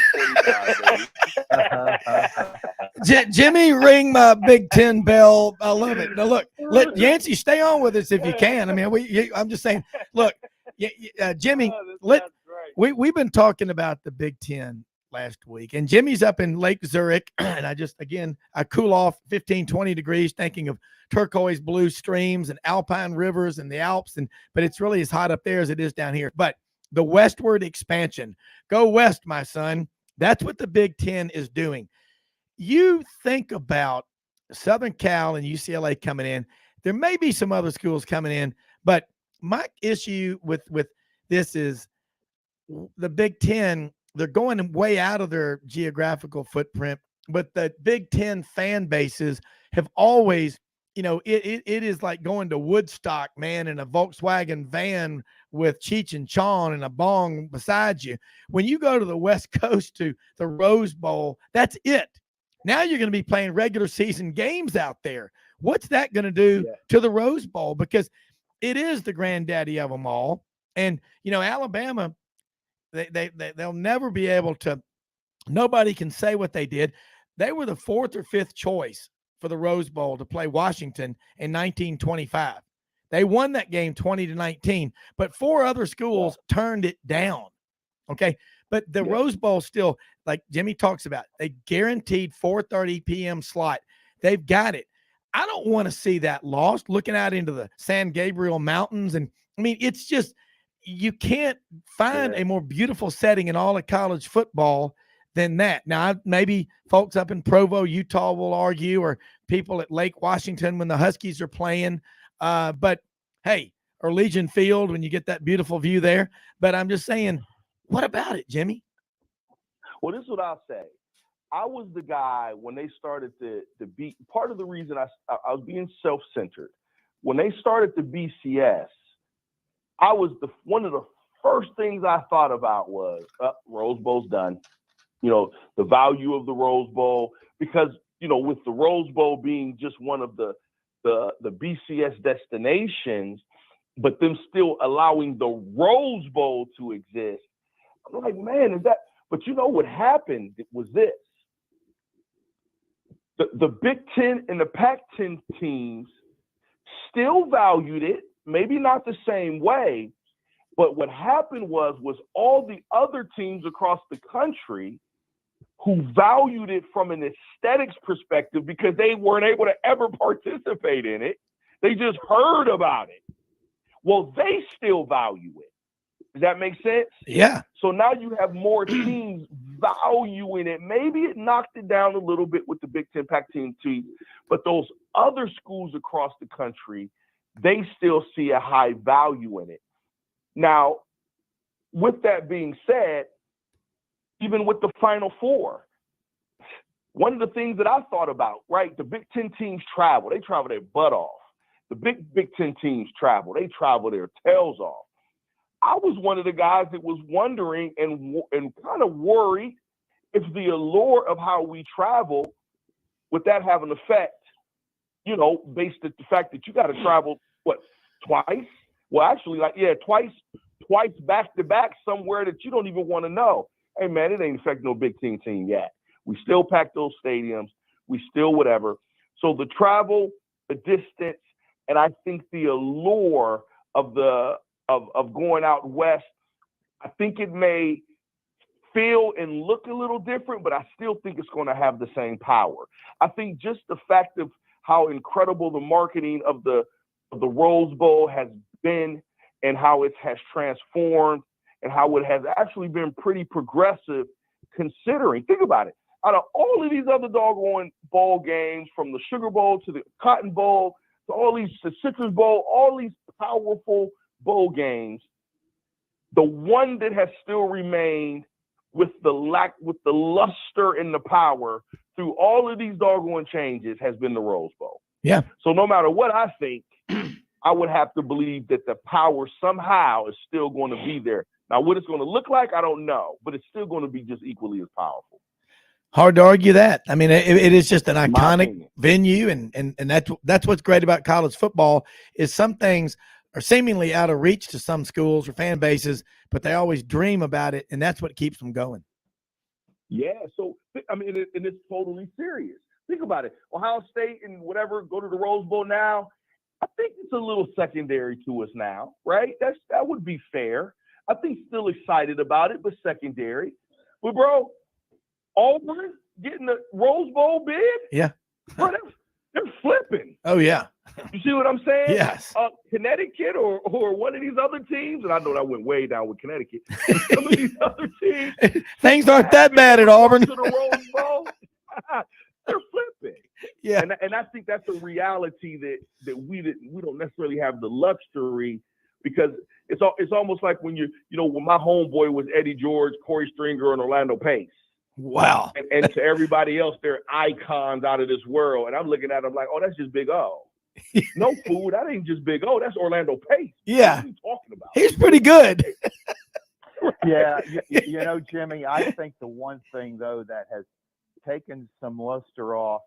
49, Jimmy, ring my Big Ten bell. I love it. Now look, let Yancey stay on with us if you can. I mean, I'm just saying. Look, Jimmy, we've been talking about the Big Ten last week, and Jimmy's up in Lake Zurich, and I cool off 15, 20 degrees thinking of turquoise blue streams and alpine rivers and the Alps, but it's really as hot up there as it is down here. But the westward expansion, go west, my son. That's what the Big Ten is doing. You think about Southern Cal and UCLA coming in. There may be some other schools coming in, but my issue with this is the Big Ten. They're going way out of their geographical footprint, but the Big Ten fan bases have always, it is like going to Woodstock, man, in a Volkswagen van with Cheech and Chong and a bong beside you. When you go to the West Coast to the Rose Bowl, that's it. Now you're going to be playing regular season games out there. What's that going to do to the Rose Bowl? Because it is the granddaddy of them all. And, Alabama, they'll never be able to, nobody can say what they did. They were the 4th or 5th choice for the Rose Bowl to play Washington in 1925. They won that game 20-19, but 4 other schools turned it down. Okay. But the Rose Bowl still, like Jimmy talks about, they guaranteed 4:30 p.m. slot. They've got it. I don't want to see that lost, looking out into the San Gabriel Mountains. And I mean, it's just, you can't find a more beautiful setting in all of college football than that. Now, maybe folks up in Provo, Utah will argue, or people at Lake Washington when the Huskies are playing. But hey, or Legion Field when you get that beautiful view there. But I'm just saying, what about it, Jimmy? Well, this is what I'll say. I was the guy when they started to be part of the reason I was being self-centered. When they started the BCS, I was one of the first things I thought about was Rose Bowl's done. The value of the Rose Bowl, because with the Rose Bowl being just one of the BCS destinations, but them still allowing the Rose Bowl to exist. I'm like, man, is that? But what happened was this. The Big Ten and the Pac-10 teams still valued it, maybe not the same way, but what happened was all the other teams across the country who valued it from an aesthetics perspective, because they weren't able to ever participate in it. They just heard about it. Well, they still value it. Does that make sense? Yeah. So now you have more teams valuing it. Maybe it knocked it down a little bit with the Big Ten, Pac-10 teams, but those other schools across the country, they still see a high value in it. Now, with that being said, even with the Final Four, one of the things that I thought about, right, the Big Ten teams travel. They travel their butt off. The Big Ten teams travel. They travel their tails off. I was one of the guys that was wondering and kind of worried if the allure of how we travel, would that have an effect, based on the fact that you got to travel, twice. Well, actually, twice back to back somewhere that you don't even want to know. Hey, man, it ain't affecting no Big Ten team yet. We still pack those stadiums. We still whatever. So the travel, the distance, and I think the allure of going out west, I think it may feel and look a little different, but I still think it's going to have the same power. I think just the fact of how incredible the marketing of the Rose Bowl has been and how it has transformed and how it has actually been pretty progressive considering. Think about it. Out of all of these other doggone bowl games, from the Sugar Bowl to the Cotton Bowl to all these, the Citrus Bowl, all these powerful bowl games, the one that has still remained with the luster and the power through all of these doggone changes has been the Rose Bowl. Yeah. So no matter what I think, I would have to believe that the power somehow is still going to be there. Now, what it's going to look like, I don't know, but it's still going to be just equally as powerful. Hard to argue that. I mean, it is just an iconic venue, and that's what's great about college football is some things are seemingly out of reach to some schools or fan bases, but they always dream about it, and that's what keeps them going. Yeah, so, I mean, and it's totally serious. Think about it. Ohio State and whatever go to the Rose Bowl now, I think it's a little secondary to us now, right? That would be fair. I think still excited about it, but secondary. But, bro, Auburn getting the Rose Bowl bid? Yeah. Bro, they're flipping. Oh, yeah. You see what I'm saying? Yes. Connecticut or one of these other teams, and I know that went way down with Connecticut. Some of these other teams. Things aren't that bad at Auburn. To the Rose Bowl. They're flipping. Yeah. And I think that's a reality that we don't necessarily have the luxury, because it's almost like when when my homeboy was Eddie George, Corey Stringer, and Orlando Pace. Wow. And to everybody else, they're icons out of this world. And I'm looking at them like, oh, that's just Big O. No, fool, that ain't just Big O. That's Orlando Pace. Yeah. What are you talking about? He's pretty good. Yeah, Jimmy, I think the one thing, though, that has taken some luster off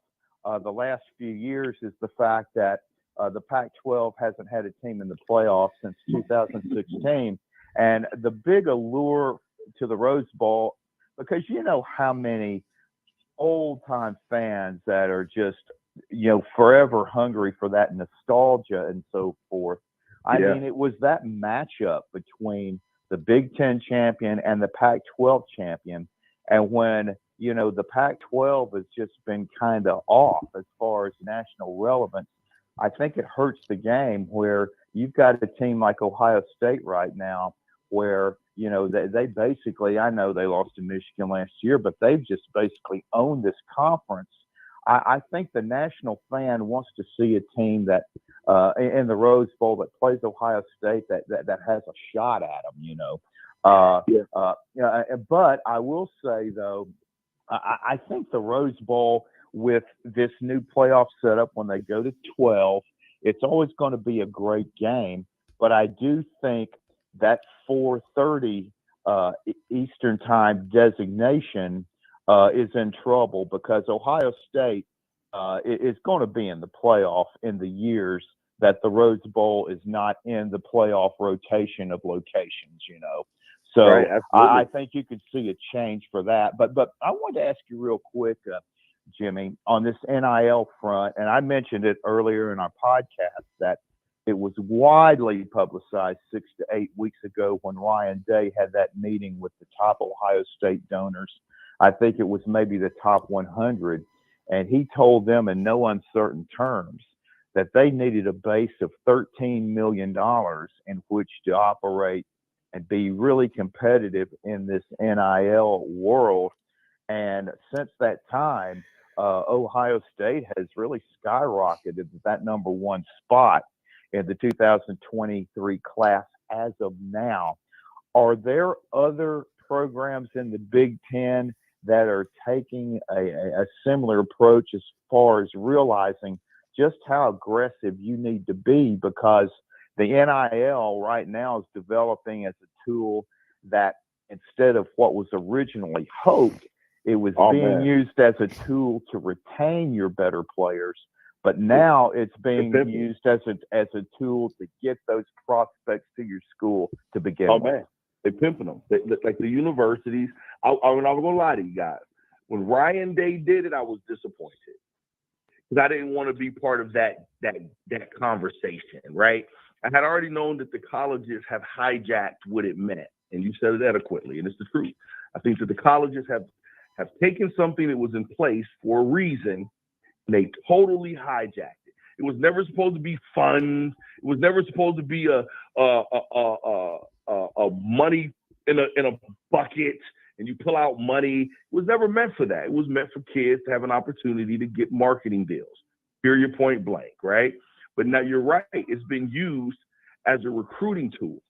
the last few years is the fact that the Pac-12 hasn't had a team in the playoffs since 2016. And the big allure to the Rose Bowl, because you know how many old-time fans that are just, forever hungry for that nostalgia and so forth. I mean, it was that matchup between the Big Ten champion and the Pac-12 champion. And when, the Pac-12 has just been kind of off as far as national relevance, I think it hurts the game where you've got a team like Ohio State right now where, they basically, I know they lost to Michigan last year, but they've just basically owned this conference. I think the national fan wants to see a team that in the Rose Bowl that plays Ohio State that has a shot at them, but I will say, though, I think the Rose Bowl with this new playoff setup, when they go to 12, it's always going to be a great game. But I do think that 4:30 Eastern time designation is in trouble, because Ohio State is going to be in the playoff in the years that the Rose Bowl is not in the playoff rotation of locations, So right, I think you could see a change for that. But I wanted to ask you real quick, Jimmy, on this NIL front, and I mentioned it earlier in our podcast that it was widely publicized 6 to 8 weeks ago when Ryan Day had that meeting with the top Ohio State donors. I think it was maybe the top 100. And he told them in no uncertain terms that they needed a base of $13 million in which to operate and be really competitive in this NIL world. And since that time, Ohio State has really skyrocketed to that number one spot in the 2023 class as of now. Are there other programs in the Big Ten that are taking a similar approach as far as realizing just how aggressive you need to be? Because the NIL right now is developing as a tool that, instead of what was originally hoped, it was being used as a tool to retain your better players. But now it's being used as a tool to get those prospects to your school to begin with. Man, they pimping them. Like the universities. I'm not gonna lie to you guys. When Ryan Day did it, I was disappointed because I didn't want to be part of that conversation. Right? I had already known that the colleges have hijacked what it meant, and you said it adequately, and it's the truth. I think that the colleges have taken something that was in place for a reason, and they totally hijacked it. It was never supposed to be fun. It was never supposed to be a money in a bucket and you pull out money. It was never meant for that. It was meant for kids to have an opportunity to get marketing deals. Period, point blank, right? But now you're right. It's been used as a recruiting tool.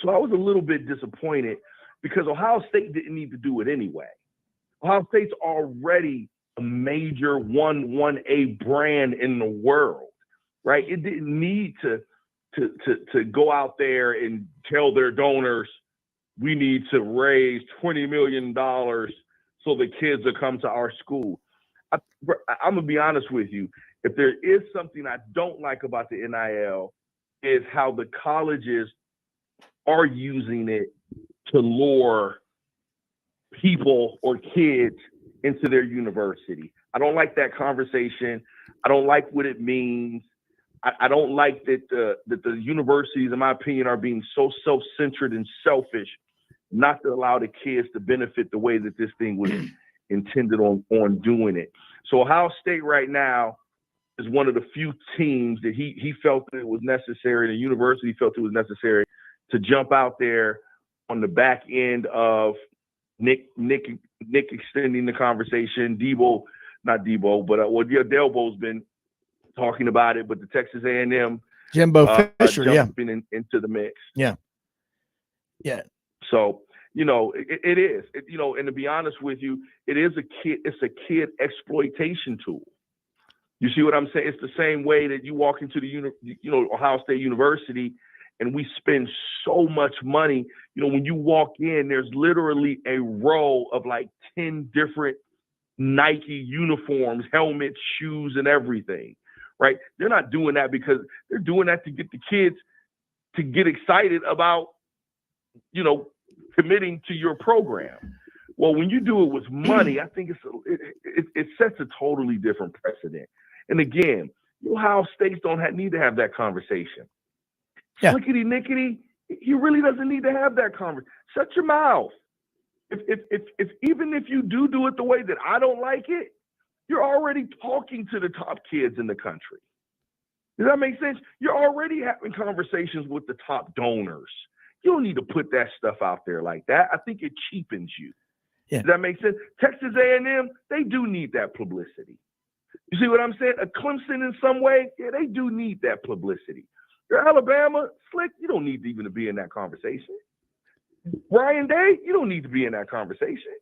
So I was a little bit disappointed because Ohio State didn't need to do it anyway. Ohio State's already a major 1A brand in the world, right? It didn't need to go out there and tell their donors, we need to raise $20 million so the kids will come to our school. I'm going to be honest with you. If there is something I don't like about the NIL, is how the colleges are using it to lure people or kids into their university. I don't like that conversation. I don't like what it means. I don't like that the universities, in my opinion, are being so self-centered and selfish, not to allow the kids to benefit the way that this thing was intended on doing it. So Ohio State right now is one of the few teams that he felt that it was necessary, the university felt it was necessary to jump out there on the back end of Nick extending the conversation. Delbo's been talking about it, but the Texas A&M Jimbo Fisher, jumping into the mix. Yeah. So it is. And to be honest with you, it's a kid exploitation tool. You see what I'm saying? It's the same way that you walk into the Ohio State University and we spend so much money. When you walk in, there's literally a row of like 10 different Nike uniforms, helmets, shoes, and everything, right? They're not doing that because they're doing that to get the kids to get excited about, committing to your program. Well, when you do it with money, I think it sets a totally different precedent. And again, Ohio States don't need to have that conversation. Yeah. Slickety-nickety, he really doesn't need to have that conversation. Shut your mouth. If even if you do it the way that I don't like it, you're already talking to the top kids in the country. Does that make sense? You're already having conversations with the top donors. You don't need to put that stuff out there like that. I think it cheapens you. Yeah. Does that make sense? Texas A&M, they do need that publicity. You see what I'm saying? A Clemson in some way, yeah, they do need that publicity. You're Alabama, Slick, you don't need to even be in that conversation. Ryan Day, you don't need to be in that conversation.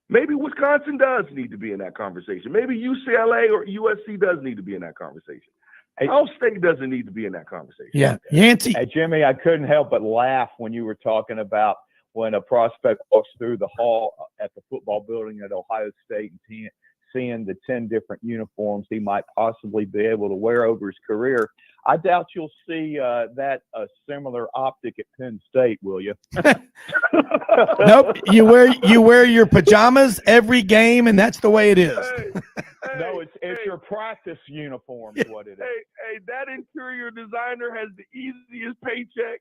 Maybe Wisconsin does need to be in that conversation. Maybe UCLA or USC does need to be in that conversation. Ohio State doesn't need to be in that conversation. Yeah, Yancey. Hey, Jimmy, I couldn't help but laugh when you were talking about when a prospect walks through the hall at the football building at Ohio State and seeing the 10 different uniforms he might possibly be able to wear over his career. I doubt you'll see that similar optic at Penn State, will you? Nope. You wear your pajamas every game, and that's the way it is. No, it's your practice uniform is what it is. Hey, that interior designer has the easiest paycheck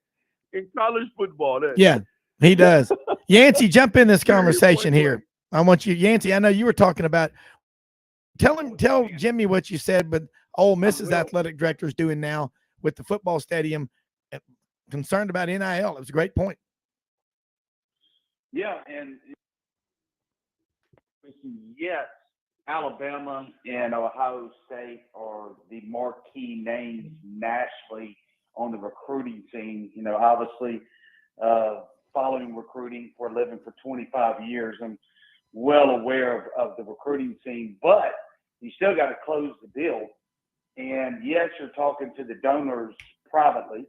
in college football. Yeah, he does. Yancey, jump in this conversation here. I want you, Yancey, I know you were talking about, tell Jimmy what you said, but Ole Miss's athletic director is doing now with the football stadium, concerned about NIL. It was a great point. Yeah, and yes, Alabama and Ohio State are the marquee names nationally on the recruiting scene. Obviously, following recruiting for a living for 25 years, I'm well aware of the recruiting scene, but you still got to close the deal. And yes, you're talking to the donors privately,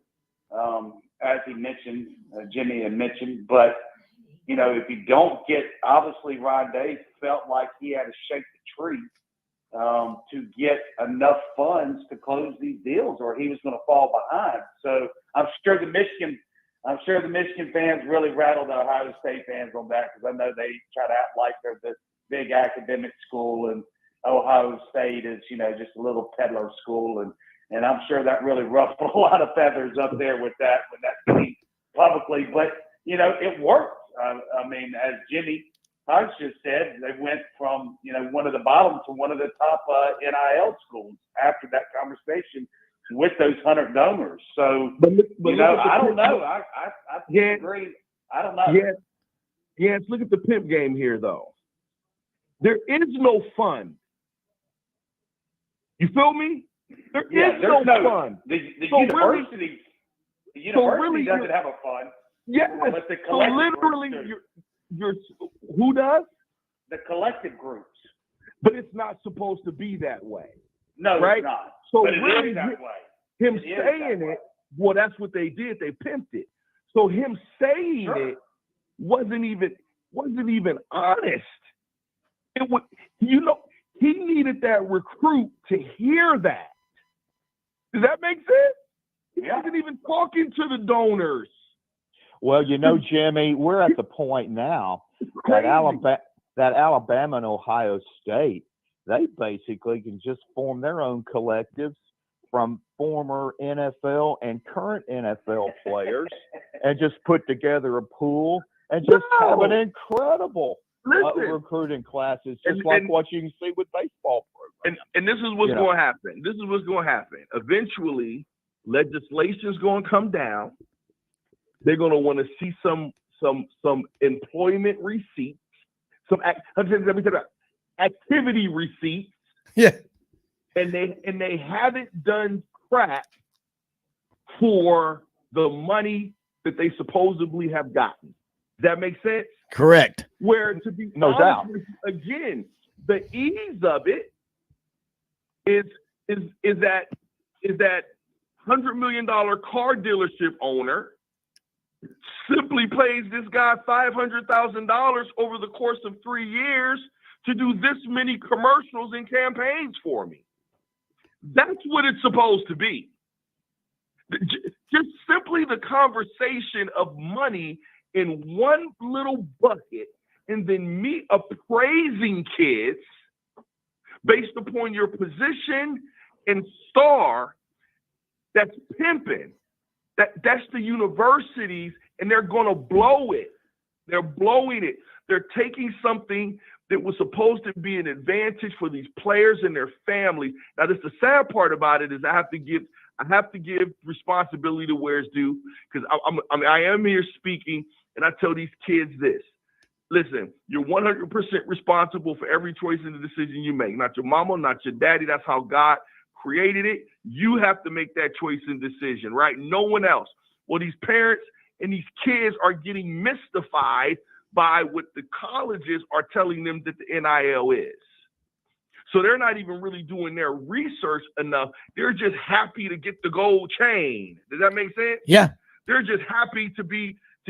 as he mentioned, Jimmy had mentioned, but if you don't get, obviously Ryan Day felt like he had to shake the tree to get enough funds to close these deals, or he was going to fall behind. So I'm sure the Michigan fans really rattled the Ohio State fans on that, because I know they try to act like they're this big academic school, and Ohio State is, just a little peddler school, and I'm sure that really ruffled a lot of feathers up there with that when that came publicly. But it worked. I mean, as Jimmy Hodge just said, they went from one of the bottom to one of the top NIL schools after that conversation with those 100 donors. So, but I don't know. I agree. I don't know. Yeah, let's look at the pimp game here, though. There is no fun. You feel me? There's no fun. The university doesn't have a fund. Yes. But the so literally, you're who does? The collective groups. But it's not supposed to be that way. No, right? It's not. So but it really, is that way. Him saying it, well, that's what they did. They pimped it. So him saying it wasn't even honest. It was, he needed that recruit to hear that. Does that make sense? He wasn't even talking to the donors. Well, Jimmy, we're at the point now that Alabama and Ohio State, they basically can just form their own collectives from former NFL and current NFL players and just put together a pool and just have an incredible recruiting classes, just like what you can see with baseball programs. And this is what's going to happen. This is what's going to happen. Eventually, legislation's going to come down. They're going to want to see some employment receipts, activity receipts. Yeah. And they haven't done crap for the money that they supposedly have gotten. Does that make sense? Correct. Where, to be no honest doubt, with you, again, the ease of it is that $100 million car dealership owner simply pays this guy $500,000 over the course of 3 years to do this many commercials and campaigns for me. That's what it's supposed to be. Just simply the conversation of money in one little bucket, and then me appraising kids based upon your position and star. That's pimping. That's the universities, and they're going to blow it. They're blowing it. They're taking something that was supposed to be an advantage for these players and their families. Now, the sad part about it is I have to give responsibility to where it's due, because I am here speaking, and I tell these kids this. Listen, you're 100% responsible for every choice and the decision you make. Not your mama, not your daddy. That's how God created it. You have to make that choice and decision, right? No one else. Well, these parents and these kids are getting mystified by what the colleges are telling them that the NIL is. So they're not even really doing their research enough. They're just happy to get the gold chain. Does that make sense? Yeah. They're just happy to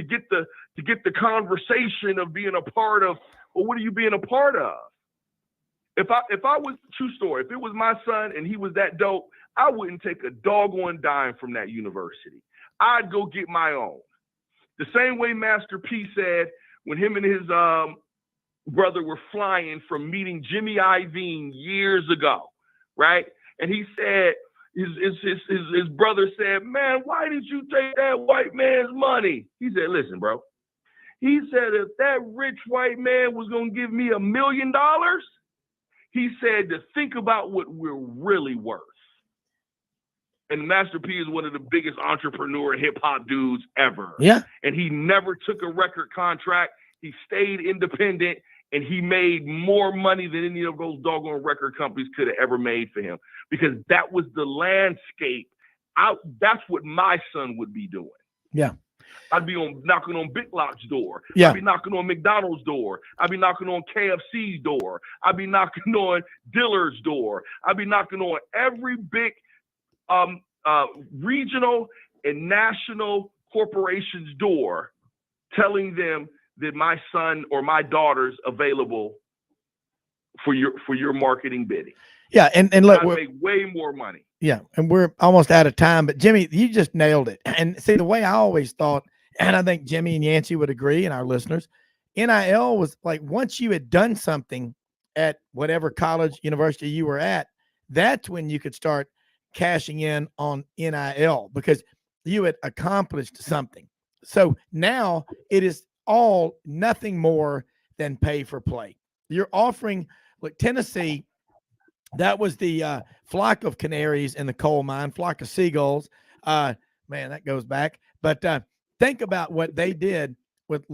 get the conversation of being a part of. Well, what are you being a part of? If I was, true story, if it was my son and he was that dope, I wouldn't take a doggone dime from that university. I'd go get my own. The same way Master P said when him and his brother were flying from meeting Jimmy Iovine years ago, right? And he said, his brother said, man, why did you take that white man's money? He said, listen, bro. He said, if that rich white man was going to give me $1 million, he said to think about what we're really worth. And Master P is one of the biggest entrepreneur hip hop dudes ever. Yeah. And he never took a record contract. He stayed independent, and he made more money than any of those doggone record companies could have ever made for him, because that was the landscape. That's what my son would be doing. Yeah. I'd be knocking on Big Lock's door. Yeah. I'd be knocking on McDonald's door. I'd be knocking on KFC's door. I'd be knocking on Dillard's door. I'd be knocking on every big regional and national corporation's door, telling them that my son or my daughter's available for your marketing bidding. Yeah, and look, I make way more money. Yeah, and we're almost out of time, but Jimmy, you just nailed it. And see, the way I always thought, and I think Jimmy and Yancey would agree, and our listeners, NIL was like once you had done something at whatever college, university you were at, that's when you could start cashing in on NIL because you had accomplished something. So now it is all nothing more than pay for play. You're offering, look, Tennessee, that was the flock of canaries in the coal mine, flock of seagulls. Man, that goes back. But think about what they did with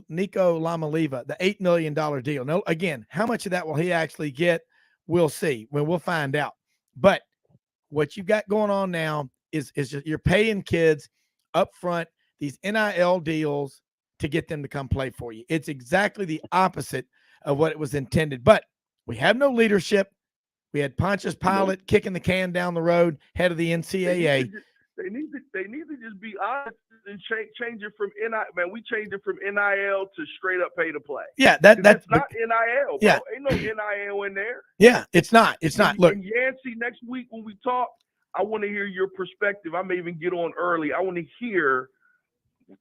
Nico Lamaliva, the $8 million deal. Now, again, how much of that will he actually get? We'll see. We'll find out. But what you got going on now is just you're paying kids up front these NIL deals to get them to come play for you. It's exactly the opposite of what it was intended. But we have no leadership. We had Pontius Pilate kicking the can down the road, head of the NCAA. They need to just be honest and change it from NIL. Man, we changed it from NIL to straight up pay to play. Yeah, that's not NIL, bro. Yeah. Ain't no NIL in there. Yeah, it's not. It's not. Look, and Yancey, next week when we talk, I want to hear your perspective. I may even get on early. I want to hear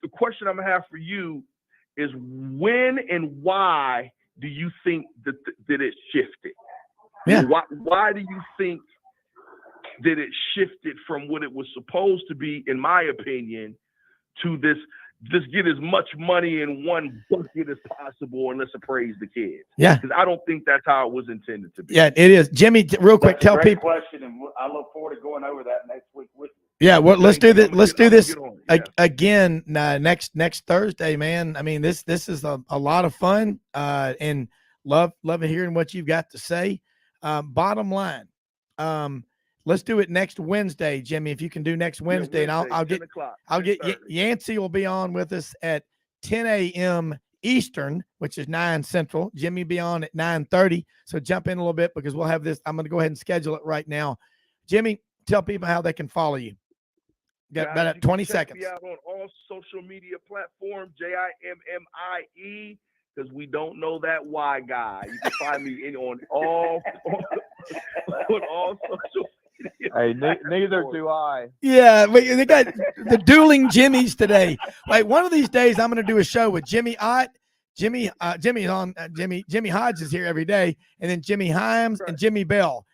the question I'm gonna have for you is when and why do you think that it shifted? Yeah. Why do you think that it shifted from what it was supposed to be, in my opinion, to this just get as much money in one bucket as possible and let's appraise the kids? Yeah. Because I don't think that's how it was intended to be. Yeah, it is. Jimmy, real quick, tell Great people. question, and I look forward to going over that next week with you. Yeah, well, let's do this. Let's do this Yeah. again next Thursday, man. I mean, this is a lot of fun, and love hearing what you've got to say. Bottom line, let's do it next Wednesday, Jimmy. If you can do next Wednesday, and I'll get Yancey will be on with us at 10 a.m. Eastern, which is 9 Central. Jimmy will be on at 9:30. So jump in a little bit because we'll have this. I'm going to go ahead and schedule it right now. Jimmy, tell people how they can follow you. Got about 20 seconds. Check me out on all social media platforms, JIMMIE, because we don't know that Y guy. You can find me on all social media. Hey, neither do I. Yeah, they got the dueling Jimmys today. Like one of these days, I'm going to do a show with Jimmy Ott. Jimmy Hodge is here every day, and then Jimmy Himes and Jimmy Bell.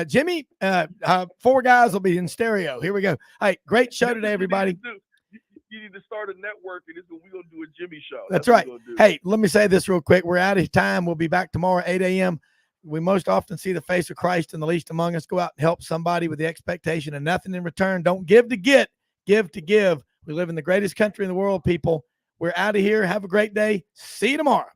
Jimmy, 4 guys will be in stereo. Here we go. All right, great show today, everybody. You need to start a network, and we're going to do a Jimmy show. That's right. Hey, let me say this real quick. We're out of time. We'll be back tomorrow, 8 a.m. We most often see the face of Christ in the least among us. Go out and help somebody with the expectation of nothing in return. Don't give to get, give to give. We live in the greatest country in the world, people. We're out of here. Have a great day. See you tomorrow.